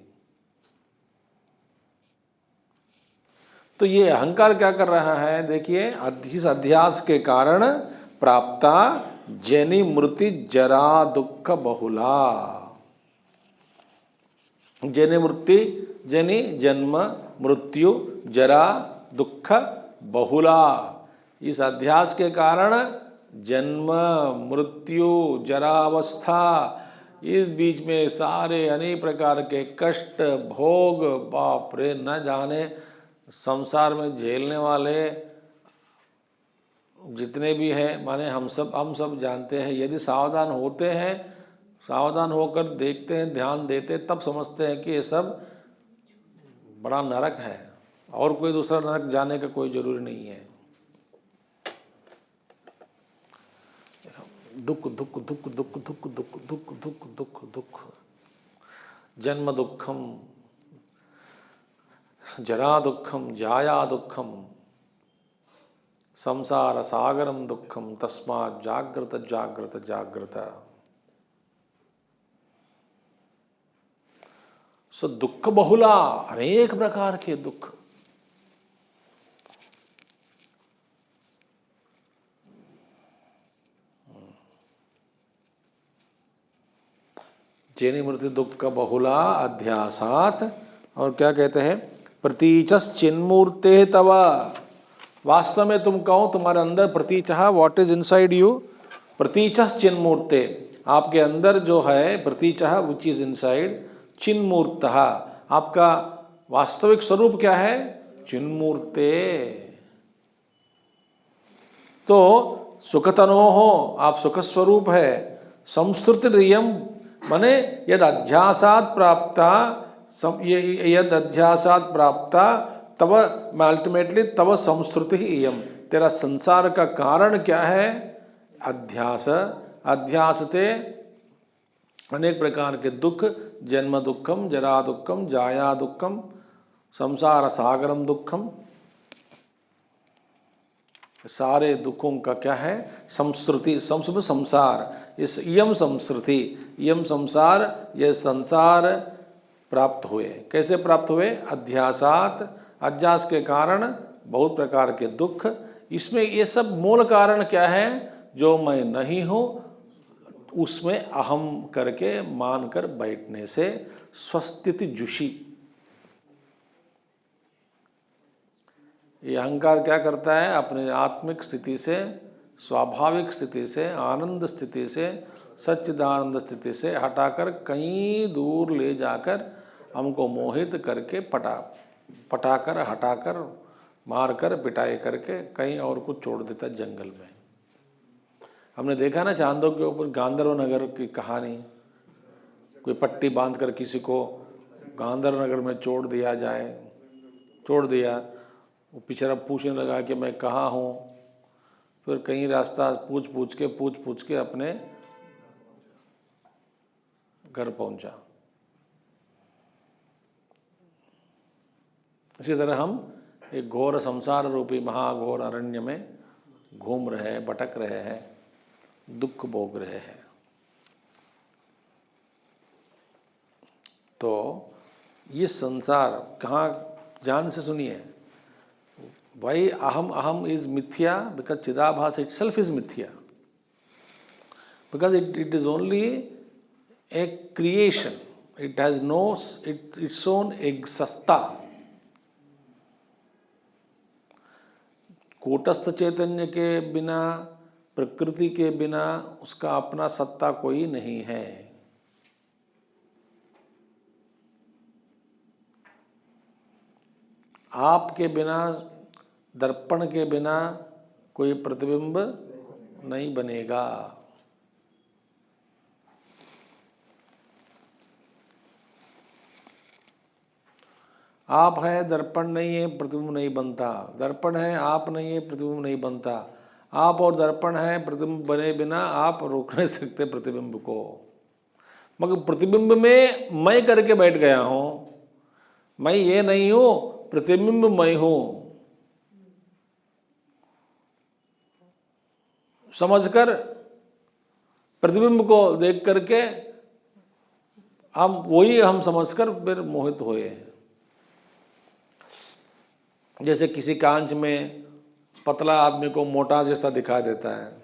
तो ये अहंकार क्या कर रहा है? देखिए, इस अध्यास के कारण प्राप्ता जनि मृत्यु जरा दुख बहुला। जनि मृत्यु, जनि जन्म, मृत्यु, जरा दुख बहुला। इस अध्यास के कारण जन्म, मृत्यु, जरावस्था, इस बीच में सारे अनेक प्रकार के कष्ट, भोग, बाप रे, न जाने संसार में झेलने वाले जितने भी हैं, माने हम सब जानते हैं। यदि सावधान होते हैं, सावधान होकर देखते हैं, ध्यान देते, तब समझते हैं कि ये सब बड़ा नरक है, और कोई दूसरा नरक जाने का कोई जरूरी नहीं है। दुख दुख दुख दुख दुख दुख दुख दुख दुख दुख, जन्म दुखम, जरा दुखम, जाया दुखम, संसार सागरम दुखम, तस्मात् जागृत जागृत जागृत। सो दुख बहुला, अनेक प्रकार के दुख। जनि मृत्यु दुख बहुला अध्यासात। और क्या कहते हैं? प्रतीचस चिन्मूर्ते तव। वास्तव में तुम कहो, तुम्हारे अंदर प्रतीचः, व्हाट इज इनसाइड यू? प्रतीचस चिन्मूर्ते, आपके अंदर जो है प्रतीचः, विच इज इनसाइड, चिन्मूर्तः, आपका वास्तविक स्वरूप क्या है? चिन्मूर्ते। तो सुखतनो हो, आप सुख स्वरूप है। संस्तुति रियम, माने यद अध्यासात प्राप्ता, यद अध्यासात प्राप्ता तब अल्टीमेटली तब संस्तुति ही इयम। तेरा संसार का कारण क्या है? अध्यास। अध्यासते अनेक प्रकार के दुख, जन्म दुखम, जरा दुखम, जाया दुखम, संसार सागरम दुखम, सारे दुखों का क्या है? संस्कृति, संसार, इस यम संस्कृति, यम संसार, ये संसार प्राप्त हुए। कैसे प्राप्त हुए? अध्यासात, अध्यास के कारण बहुत प्रकार के दुख। इसमें ये सब मूल कारण क्या है? जो मैं नहीं हूँ उसमें अहम करके मानकर बैठने से स्वस्थिति जुषी। ये अहंकार क्या करता है? अपने आत्मिक स्थिति से, स्वाभाविक स्थिति से, आनंद स्थिति से, सच्चिदानंद स्थिति से हटाकर कहीं दूर ले जाकर हमको मोहित करके पटाकर, हटाकर, मारकर, पिटाई करके कहीं और कुछ छोड़ देता है जंगल में। हमने देखा ना चांदों के ऊपर गांधर्व नगर की कहानी, कोई पट्टी बांधकर किसी को गांधर्व नगर में छोड़ दिया, वो बेचारा पूछने लगा कि मैं कहाँ हूँ। फिर कहीं रास्ता पूछ पूछ के अपने घर पहुँचा। इसी तरह हम एक घोर संसार रूपी महाघोर अरण्य में घूम रहे हैं, भटक रहे हैं, दुख भोग रहे हैं। तो ये संसार कहाँ, ध्यान से सुनिए भाई, अहम इज मिथ्या बिकॉज चिदाभास itself is मिथ्या, because it is only a creation, it has no its own सत्ता। कूटस्थ चैतन्य के बिना, प्रकृति के बिना उसका अपना सत्ता कोई नहीं है। आपके बिना, दर्पण के बिना कोई प्रतिबिंब नहीं बनेगा। आप है, दर्पण नहीं है, प्रतिबिंब नहीं बनता। दर्पण है, आप नहीं है, प्रतिबिंब नहीं बनता। आप और दर्पण है, प्रतिबिंब बने बिना आप रोक नहीं सकते प्रतिबिंब को। मगर प्रतिबिंब में मैं करके बैठ गया हूँ, मैं ये नहीं हूँ, प्रतिबिंब मैं हूँ समझकर, प्रतिबिंब को देख करके हम समझकर फिर मोहित हुए हैं। जैसे किसी कांच में पतला आदमी को मोटा जैसा दिखाई देता है,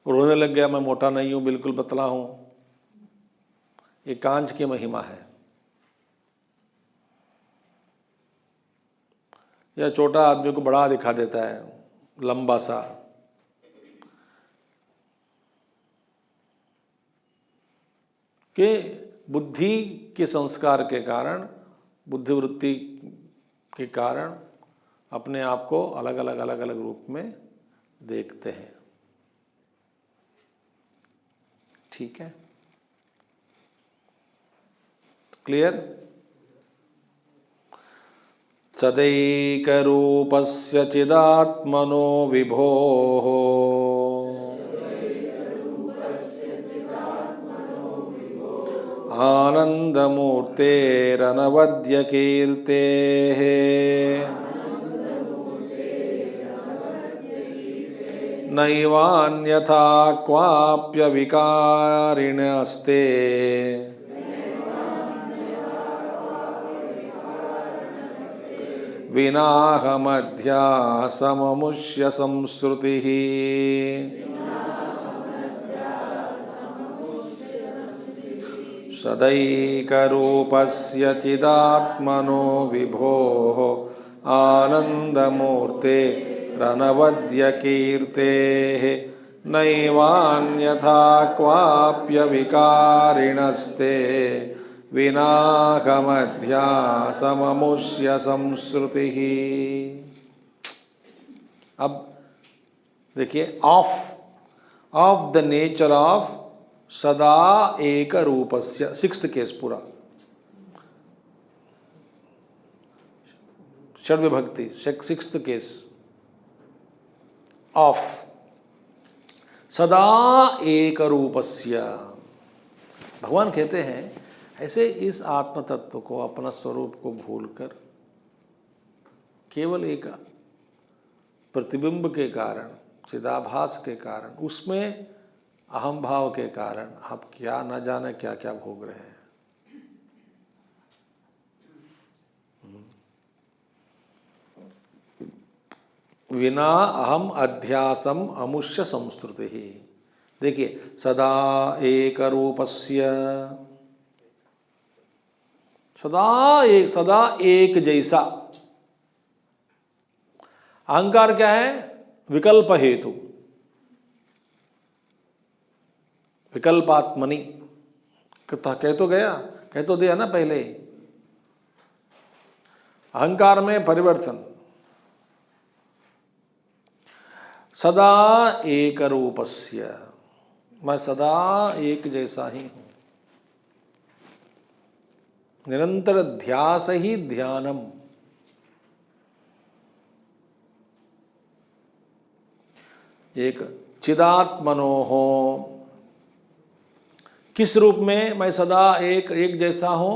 रोने लग गया, मैं मोटा नहीं हूँ, बिल्कुल पतला हूँ। ये कांच की महिमा है। या छोटा आदमी को बड़ा दिखा देता है, लंबा सा। कि बुद्धि के संस्कार के कारण, बुद्धिवृत्ति के कारण अपने आप को अलग अलग रूप में देखते हैं। ठीक है, क्लियर? सदैकरूपस्य चिदात्मनो विभोः आनन्दमूर्तेरनवद्यकीर्तेः नैवान्यथा क्वाप्यविकारिणस्ते विनाहमध्यासममुष्य संश्रुतिः। सदैकरूपस्य चिदात्मनो विभोः आनन्दमूर्तेरनवद्यकीर्तेः नैवान्यथा क्वाप्यविकारिणस्ते विनाहमध्यासममुष्य संश्रुतिः। अब देखिए, ऑफ द नेचर ऑफ सदा एक रूपस्य, 6th केस पूरा, षड विभक्ति, 6th केस ऑफ सदा एक रूपस्य। भगवान कहते हैं ऐसे इस आत्म तत्व को, अपना स्वरूप को भूलकर केवल एक प्रतिबिंब के कारण, चिदाभास के कारण, उसमें अहम भाव के कारण आप क्या न जाने क्या क्या भोग रहे हैं। विना अहम अध्यासम अमुष्य संस्तुति ही। देखिए, सदा एक रूपस्य, सदा एक जैसा। अहंकार क्या है? विकल्प हेतु, विकल्पात्मनि। कह तो गया, कह तो दिया ना पहले। अहंकार में परिवर्तन। सदा एक रूपस्य, मैं सदा एक जैसा ही हूं। निरंतर ध्यास ही ध्यानम। एक चिदात्मनो हो। किस रूप में मैं सदा एक जैसा हूं?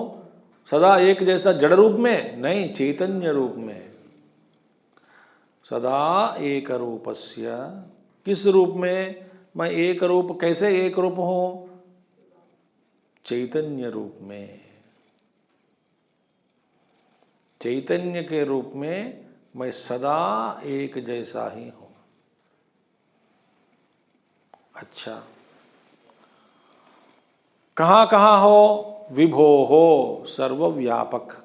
सदा एक जैसा जड़ रूप में नहीं, चैतन्य रूप में। सदा एक रूपस्य, किस रूप में? मैं एक रूप, कैसे एक रूप हूं? चैतन्य रूप में। चैतन्य के रूप में मैं सदा एक जैसा ही हूं। अच्छा, कहाँ कहाँ हो? विभो हो, सर्वव्यापक।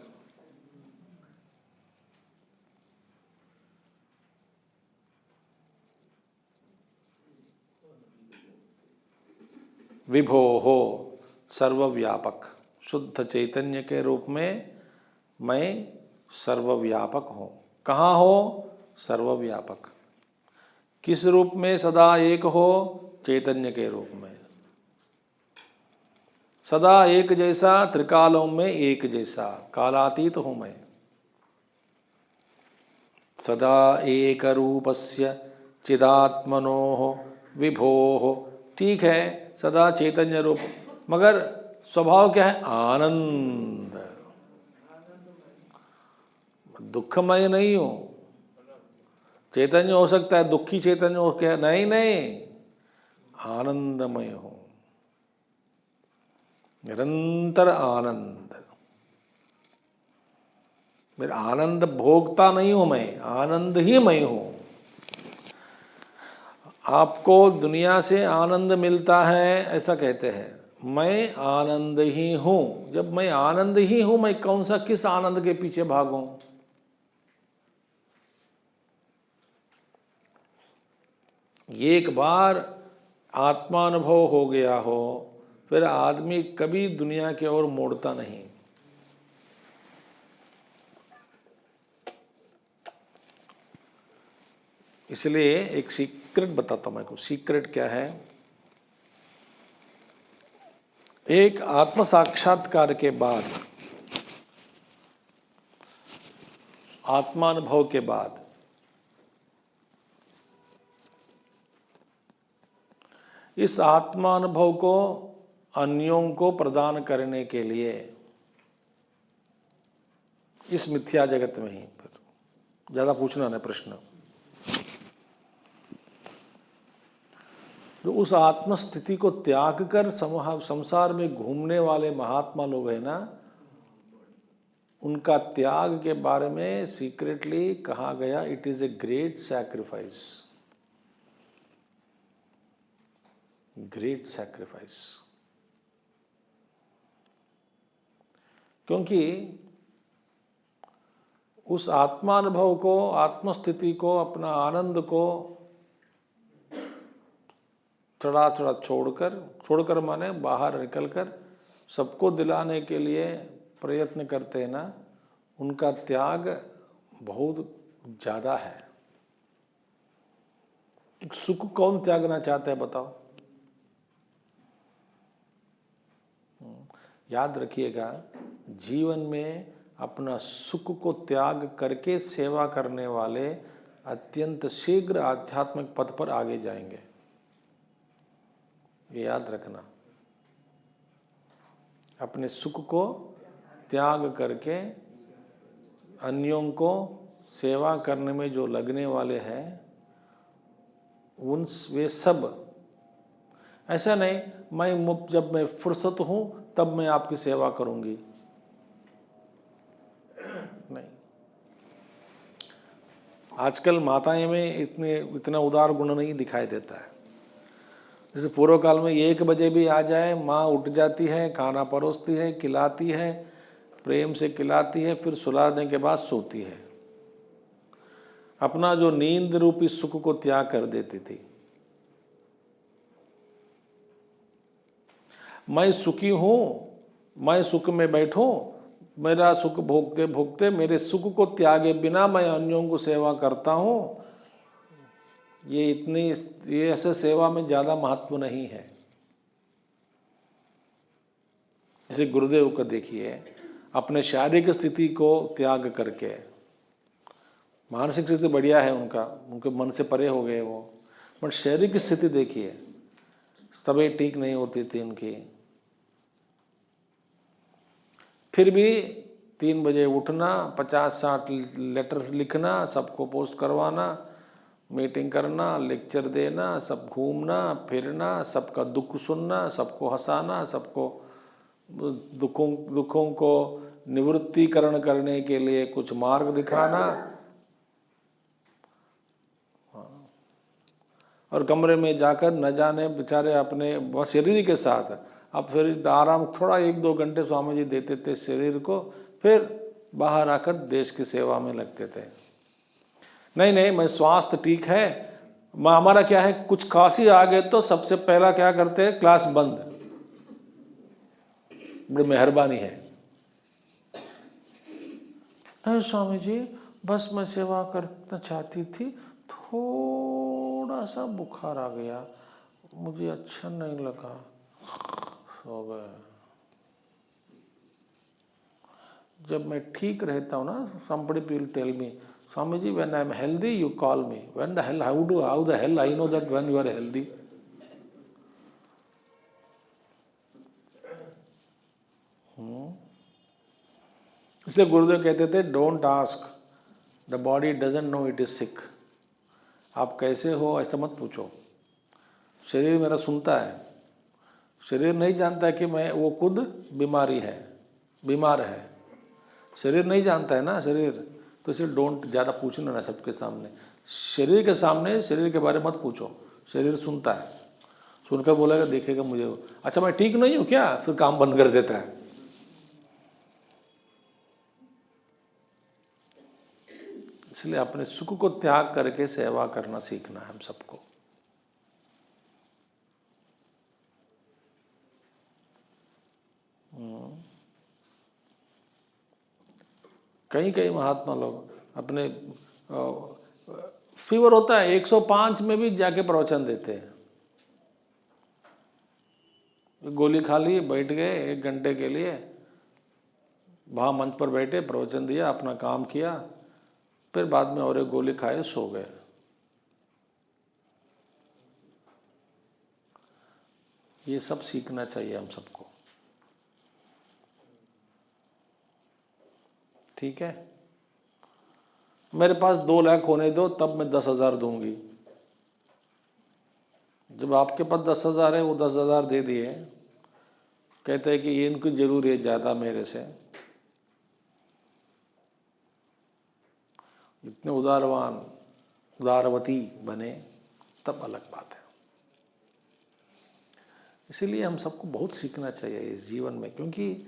विभो हो, सर्वव्यापक। शुद्ध चैतन्य के रूप में मैं सर्वव्यापक हूँ। कहाँ हो? सर्वव्यापक। किस रूप में सदा एक हो? चैतन्य के रूप में। सदा एक जैसा, त्रिकालों में एक जैसा, कालातीत हूँ मैं। सदा एक रूपस्य चिदात्मनोः विभोः। ठीक है, सदा चैतन्य रूप, मगर स्वभाव क्या है? आनंद। दुखमय नहीं हो। चैतन्य हो सकता है, दुखी चैतन्य हो क्या? नहीं नहीं, आनंदमय हो। निरंतर आनंद। मेरा आनंद भोगता नहीं हूं मैं, आनंद ही मैं हूं। आपको दुनिया से आनंद मिलता है ऐसा कहते हैं, मैं आनंद ही हूं। जब मैं आनंद ही हूं, मैं कौन सा, किस आनंद के पीछे भागूं? एक बार आत्मानुभव हो गया हो, फिर आदमी कभी दुनिया की ओर मोड़ता नहीं। इसलिए एक सीक्रेट बताता हूं मैं को। सीक्रेट क्या है? एक आत्म साक्षात्कार के बाद, आत्मानुभव के बाद, इस आत्मानुभव को अन्यों को प्रदान करने के लिए, इस मिथ्या जगत में ही, फिर ज्यादा पूछना नहीं प्रश्न, जो उस आत्मस्थिति को त्याग कर संसार में घूमने वाले महात्मा लोग हैं ना, उनका त्याग के बारे में सीक्रेटली कहा गया, it is a great sacrifice. Great sacrifice. क्योंकि उस आत्मानुभव को, आत्मस्थिति को, अपना आनंद को चढ़ा चढ़ा छोड़कर माने बाहर निकलकर सबको दिलाने के लिए प्रयत्न करते हैं ना, उनका त्याग बहुत ज़्यादा है। सुख कौन त्यागना चाहता है बताओ? याद रखिएगा, जीवन में अपना सुख को त्याग करके सेवा करने वाले अत्यंत शीघ्र आध्यात्मिक पथ पर आगे जाएंगे। ये याद रखना। अपने सुख को त्याग करके अन्यों को सेवा करने में जो लगने वाले हैं वे सब, ऐसा नहीं जब मैं फुर्सत हूँ तब मैं आपकी सेवा करूँगी, नहीं। आजकल माताएं में इतना उदार गुण नहीं दिखाई देता है। जैसे पूर्व काल में 1 बजे भी आ जाए माँ उठ जाती है, खाना परोसती है, खिलाती है, प्रेम से खिलाती है, फिर सुलाने के बाद सोती है, अपना जो नींद रूपी सुख को त्याग कर देती थी। मैं सुखी हूँ, मैं सुख में बैठूं, मेरा सुख भोगते भोगते मेरे सुख को त्यागे बिना मैं अन्यों को सेवा करता हूँ, ये ऐसे सेवा में ज़्यादा महत्व नहीं है। जैसे गुरुदेव को देखिए, अपने शारीरिक स्थिति को त्याग करके, मानसिक स्थिति बढ़िया है उनके मन से परे हो गए वो, बट शारीरिक स्थिति देखिए, तबीयत ठीक नहीं होती थी उनकी, फिर भी 3 बजे उठना, 50-60 लेटर्स लिखना, सबको पोस्ट करवाना, मीटिंग करना, लेक्चर देना, सब घूमना फिरना, सबका दुख सुनना, सबको हंसाना, सबको दुखों को निवृत्तिकरण करने के लिए कुछ मार्ग दिखाना, और कमरे में जाकर न जाने बेचारे अपने शरीर के साथ, अब फिर आराम थोड़ा 1-2 घंटे स्वामी जी देते थे शरीर को, फिर बाहर आकर देश की सेवा में लगते थे। नहीं मैं स्वास्थ्य ठीक है, हमारा क्या है, कुछ खांसी आ गए तो सबसे पहला क्या करते हैं, क्लास बंद, बड़ी मेहरबानी है। नहीं स्वामी जी, बस मैं सेवा करना चाहती थी, थोड़ा सा बुखार आ गया, मुझे अच्छा नहीं लगा, सो गए। जब मैं ठीक रहता हूँ ना, somebody will tell me, Swami ji, when I am healthy you call me, when the hell, how the hell I know that when you are healthy? इसलिए गुरुदेव कहते थे, don't ask, the body doesn't know it is sick. आप कैसे हो ऐसा मत पूछो, शरीर मेरा सुनता है, शरीर नहीं जानता कि मैं वो खुद बीमार है, शरीर नहीं जानता है ना शरीर, तो इसलिए डोंट ज़्यादा पूछना ना सबके सामने, शरीर के सामने शरीर के बारे में मत पूछो, शरीर सुनता है, सुनकर बोलेगा देखेगा मुझे, अच्छा मैं ठीक नहीं हूँ क्या, फिर काम बंद कर देता है। इसलिए अपने सुख को त्याग करके सेवा करना सीखना है हम सबको। कई महात्मा लोग अपने फीवर होता है 105 में भी जाके प्रवचन देते हैं, गोली खा ली, बैठ गए 1 घंटे के लिए, वहाँ मंच पर बैठे, प्रवचन दिया, अपना काम किया, फिर बाद में और एक गोली खाए, सो गए। ये सब सीखना चाहिए हम सबको, ठीक है। मेरे पास 2 लाख होने दो, तब मैं 10,000 दूंगी। जब आपके पास 10,000 है, वो 10,000 दे दिए, कहते हैं कि ये इनको जरूरी है ज़्यादा मेरे से, इतने उदारवती बने तब अलग बात है। इसीलिए हम सबको बहुत सीखना चाहिए इस जीवन में, क्योंकि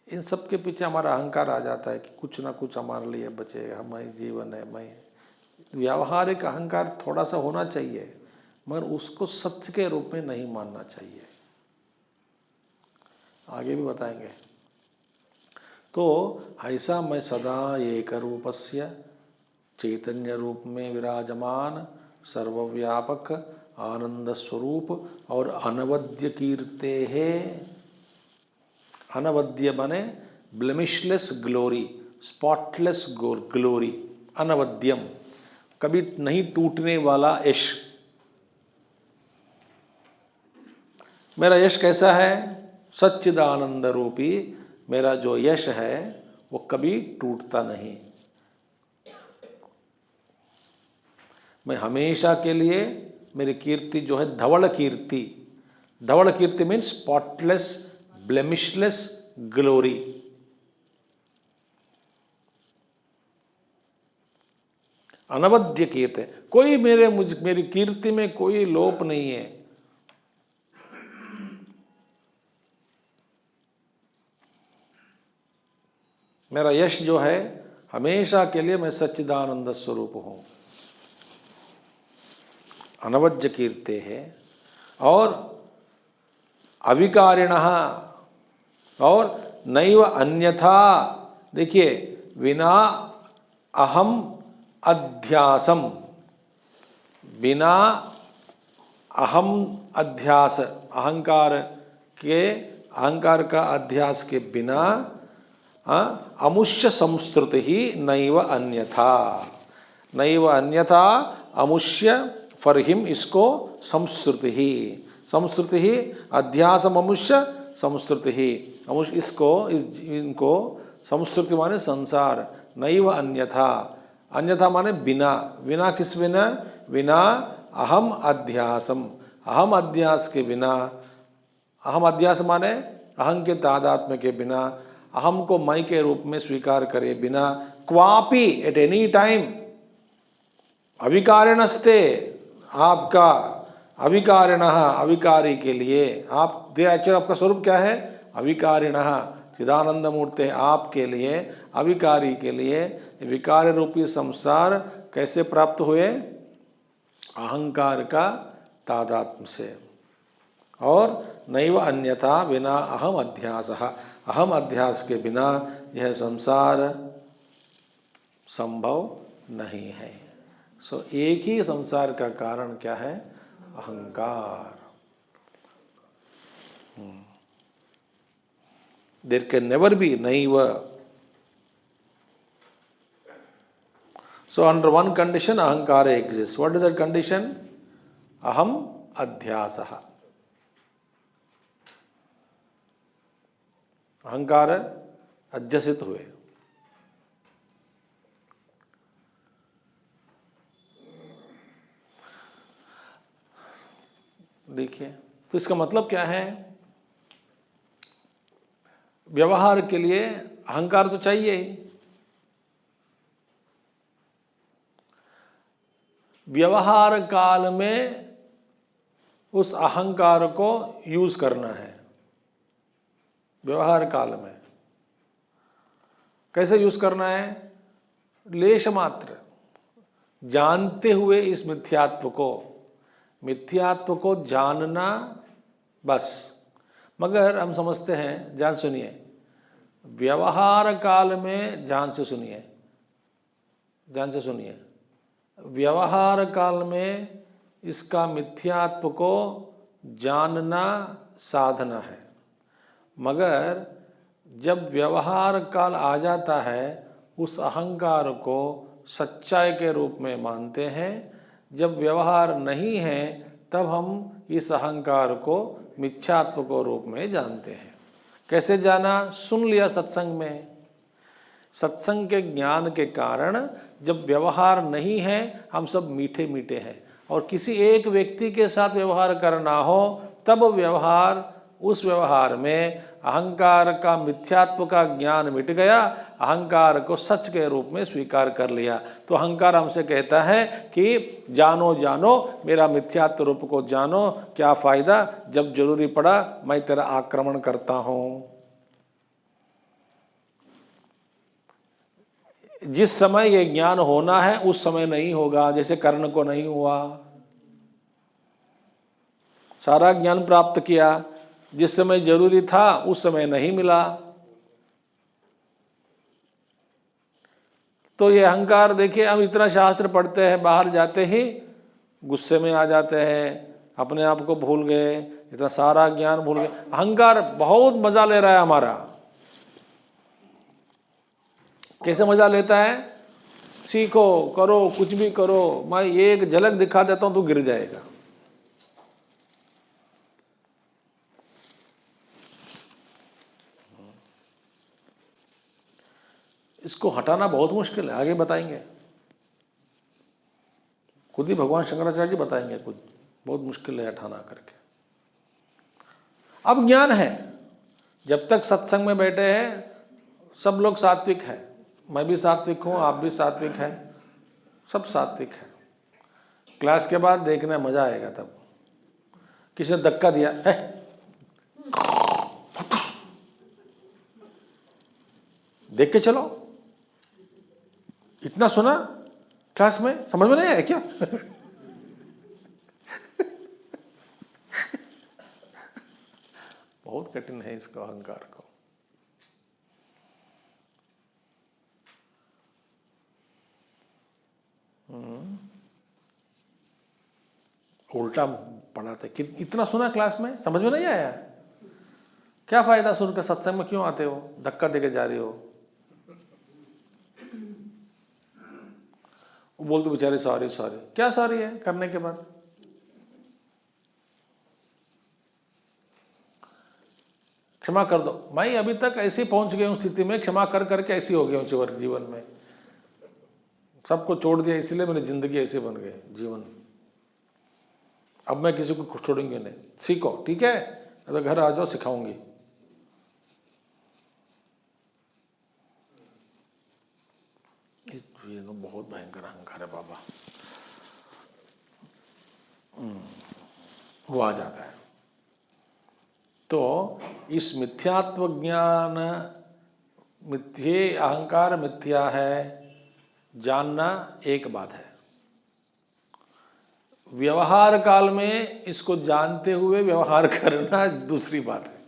इन सब के पीछे हमारा अहंकार आ जाता है कि कुछ ना कुछ हमारे लिए बचे, हमारी जीवन है। व्यावहारिक अहंकार थोड़ा सा होना चाहिए, मगर उसको सत्य के रूप में नहीं मानना चाहिए, आगे भी बताएंगे। तो ऐसा मैं सदा एक रूपस्य चैतन्य रूप में विराजमान सर्वव्यापक आनंद स्वरूप और अनवद्य कीर्ते है। अनवद्य बने ब्लेमिशलेस ग्लोरी, स्पॉटलेस ग्लोरी, अनवद्यम, कभी नहीं टूटने वाला यश। मेरा यश कैसा है? सच्चिदानंद रूपी मेरा जो यश है वो कभी टूटता नहीं। मैं हमेशा के लिए, मेरी कीर्ति जो है धवल कीर्ति, धवल कीर्ति मीन्स स्पॉटलेस, ब्लेमिशलेस ग्लोरी। अनवद्य कीर्ति, कोई मेरी कीर्ति में कोई लोप नहीं है। मेरा यश जो है हमेशा के लिए मैं सच्चिदानंद स्वरूप हूं, अनवद्य कीर्ति है। और अविकारिणः, और नैव अन्यथा, देखिए विना अहम अध्यासम, बिना अहम अध्यास, अहंकार का अध्यास के बिना अमुष्य संस्तृति ही नैव अन्यथा, नैव अन्यथा अमुष्य फॉर हिम, इसको संस्तृति ही, संस्तृति ही अध्यासम अमुष्य संस्तृति ही, अमुष्य इसको इनको संस्तृति माने संसार, नैव अन्यथा, अन्यथा माने बिना, बिना किस बिना, बिना अहम अध्यासम, अहम अध्यास के बिना, अहम अध्यास माने अहं के तादात्म्य के बिना, अहम को मैं के रूप में स्वीकार करे बिना, क्वापि एट एनी टाइम, अविकारिणस्ते, आपका अविकारिणः, अविकारी के लिए, आप दे एक्चुअली आपका स्वरूप क्या है, अविकारिणः, चिदानंद मूर्ति आपके लिए, अविकारी के लिए, विकार रूपी संसार कैसे प्राप्त हुए, अहंकार का तादात्म्य से। और नैव अन्यथा बिना अहम अध्यासः, अहम अध्यास के बिना यह संसार संभव नहीं है। सो एक ही संसार का कारण क्या है, अहंकार। There can never be naiva. So under one condition ahankara exists. What is that condition? Aham adhyasaha. अहंकार अध्यसित हुए। देखिए, तो इसका मतलब क्या है, व्यवहार के लिए अहंकार तो चाहिए ही। व्यवहार काल में उस अहंकार को यूज करना है। व्यवहार काल में कैसे यूज करना है, लेश मात्र जानते हुए इस मिथ्यात्व को जानना बस। मगर हम समझते हैं, ध्यान सुनिए, व्यवहार काल में ध्यान से सुनिए, व्यवहार काल में इसका मिथ्यात्व को जानना साधना है। मगर जब व्यवहार काल आ जाता है, उस अहंकार को सच्चाई के रूप में मानते हैं। जब व्यवहार नहीं है, तब हम इस अहंकार को मिथ्यात्व को रूप में जानते हैं। कैसे जाना, सुन लिया सत्संग में। सत्संग के ज्ञान के कारण जब व्यवहार नहीं है, हम सब मीठे मीठे हैं, और किसी एक व्यक्ति के साथ व्यवहार करना हो, तब उस व्यवहार में अहंकार का मिथ्यात्व का ज्ञान मिट गया, अहंकार को सच के रूप में स्वीकार कर लिया। तो अहंकार हमसे कहता है कि जानो जानो, मेरा मिथ्यात्व रूप को जानो, क्या फायदा, जब जरूरी पड़ा मैं तेरा आक्रमण करता हूं। जिस समय ये ज्ञान होना है उस समय नहीं होगा, जैसे कर्ण को नहीं हुआ। सारा ज्ञान प्राप्त किया, जिस समय जरूरी था उस समय नहीं मिला। तो ये अहंकार देखिए, हम इतना शास्त्र पढ़ते हैं, बाहर जाते ही गुस्से में आ जाते हैं, अपने आप को भूल गए, इतना सारा ज्ञान भूल गए। अहंकार बहुत मजा ले रहा है हमारा। कैसे मजा लेता है, सीखो, करो, कुछ भी करो, मैं एक झलक दिखा देता हूं तो गिर जाएगा। इसको हटाना बहुत मुश्किल है, आगे बताएंगे, खुद ही भगवान शंकराचार्य जी बताएंगे, कुछ बहुत मुश्किल है हटाना करके। अब ज्ञान है, जब तक सत्संग में बैठे हैं सब लोग सात्विक हैं, मैं भी सात्विक हूँ, आप भी सात्विक हैं, सब सात्विक है। क्लास के बाद देखना मजा आएगा, तब किसी ने धक्का दिया है, देख के चलो, इतना सुना क्लास में, समझ में नहीं आया क्या? बहुत कठिन है इसको, अहंकार को। उल्टा पढ़ाते, इतना सुना क्लास में, समझ में नहीं आया, क्या फायदा सुनकर, सत्संग में क्यों आते हो, धक्का देके जा रहे हो। वो बोलते बेचारे सॉरी सॉरी, क्या सॉरी है करने के बाद? क्षमा कर दो, मैं अभी तक ऐसे पहुंच गया हूं स्थिति में, क्षमा कर करके ऐसी हो गया हूं जीवन में, सबको छोड़ दिया, इसलिए मेरी जिंदगी ऐसे बन गई जीवन। अब मैं किसी को छोड़ूंगी नहीं, सीखो, ठीक है, अगर घर आ जाओ सिखाऊंगी। ये तो बहुत भयंकर अहंकार है बाबा, वो आ जाता है। तो इस मिथ्यात्व ज्ञान, मिथ्ये अहंकार मिथ्या है जानना एक बात है, व्यवहार काल में इसको जानते हुए व्यवहार करना दूसरी बात है।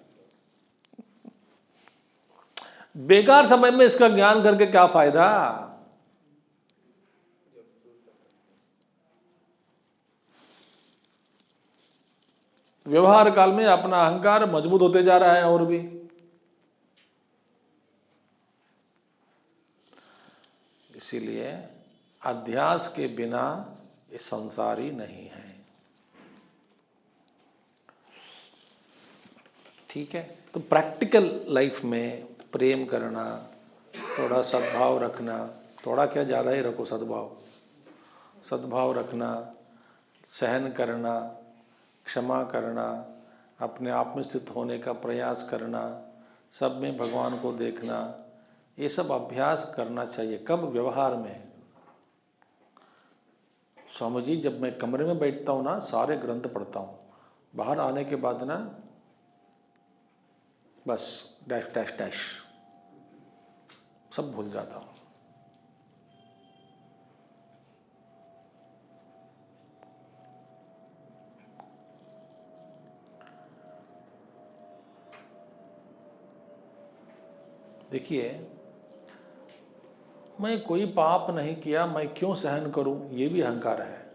बेकार समय में इसका ज्ञान करके क्या फायदा? व्यवहार काल में अपना अहंकार मजबूत होते जा रहा है और भी। इसीलिए अध्यास के बिना ये संसार ही नहीं है, ठीक है। तो प्रैक्टिकल लाइफ में प्रेम करना, थोड़ा सद्भाव रखना, थोड़ा क्या ज़्यादा ही रखो, सद्भाव रखना, सहन करना, क्षमा करना, अपने आप में स्थित होने का प्रयास करना, सब में भगवान को देखना, ये सब अभ्यास करना चाहिए। कब? व्यवहार में। स्वामी जी, जब मैं कमरे में बैठता हूँ ना, सारे ग्रंथ पढ़ता हूँ, बाहर आने के बाद ना बस डैश डैश डैश सब भूल जाता हूँ। देखिए, मैं कोई पाप नहीं किया, मैं क्यों सहन करूं, ये भी अहंकार है।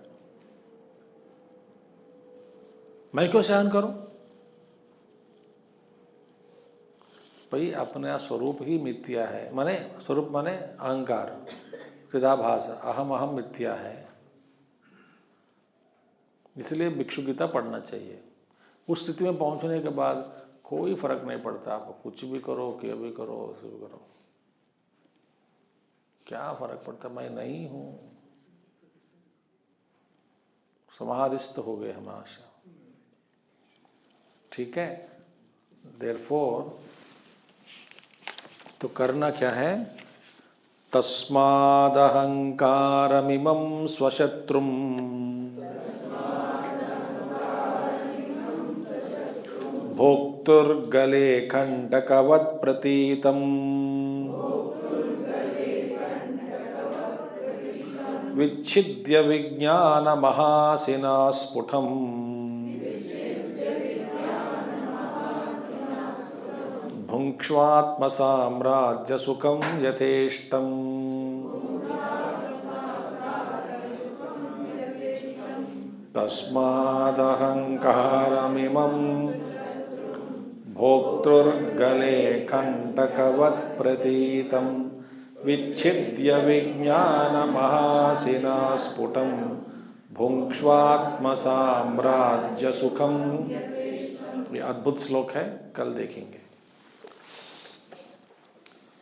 मैं क्यों सहन करूं? भाई अपना स्वरूप ही मिथ्या है, माने स्वरूप माने अहंकार, चिदाभास, अहम अहम मिथ्या है। इसलिए भिक्षु गीता पढ़ना चाहिए। उस स्थिति में पहुंचने के बाद कोई फर्क नहीं पड़ता, आप कुछ भी करो, क्या भी करो, ऐसे भी करो, क्या फर्क पड़ता, मैं नहीं हूं, समाधिस्थ हो गए हम आशा, ठीक है। देयरफॉर तो करना क्या है? तस्मादहंकारमिमं स्वशत्रुम भोक्तुर्गले कंटकवत् प्रतीतम् विच्छिद्य विज्ञानमहासिना स्फुटम् भुङ्क्ष्वात्मसाम्राज्यसुखं यथेष्टम्। तस्मादहंकारमिमं भोक्तुर्गले कंटकवत् प्रतीतं विच्छिद्य विज्ञानमहासिना स्फुटं भुङ्क्ष्वात्मसाम्राज्यसुखं। ये अद्भुत श्लोक है, कल देखेंगे।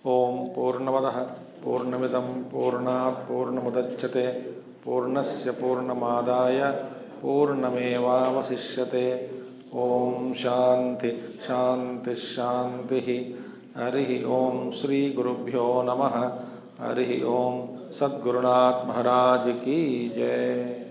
ओम पूर्णमदः पूर्णमिदं पूर्णात् पूर्णमुदच्यते पूर्णस्य पूर्णमादाय पूर्णमेवावशिष्यते। ओम शांति शांति शांति। हरि ओम श्री गुरुभ्यो नमः। हरि ओम। सद्गुरुनाथ महाराज की जय।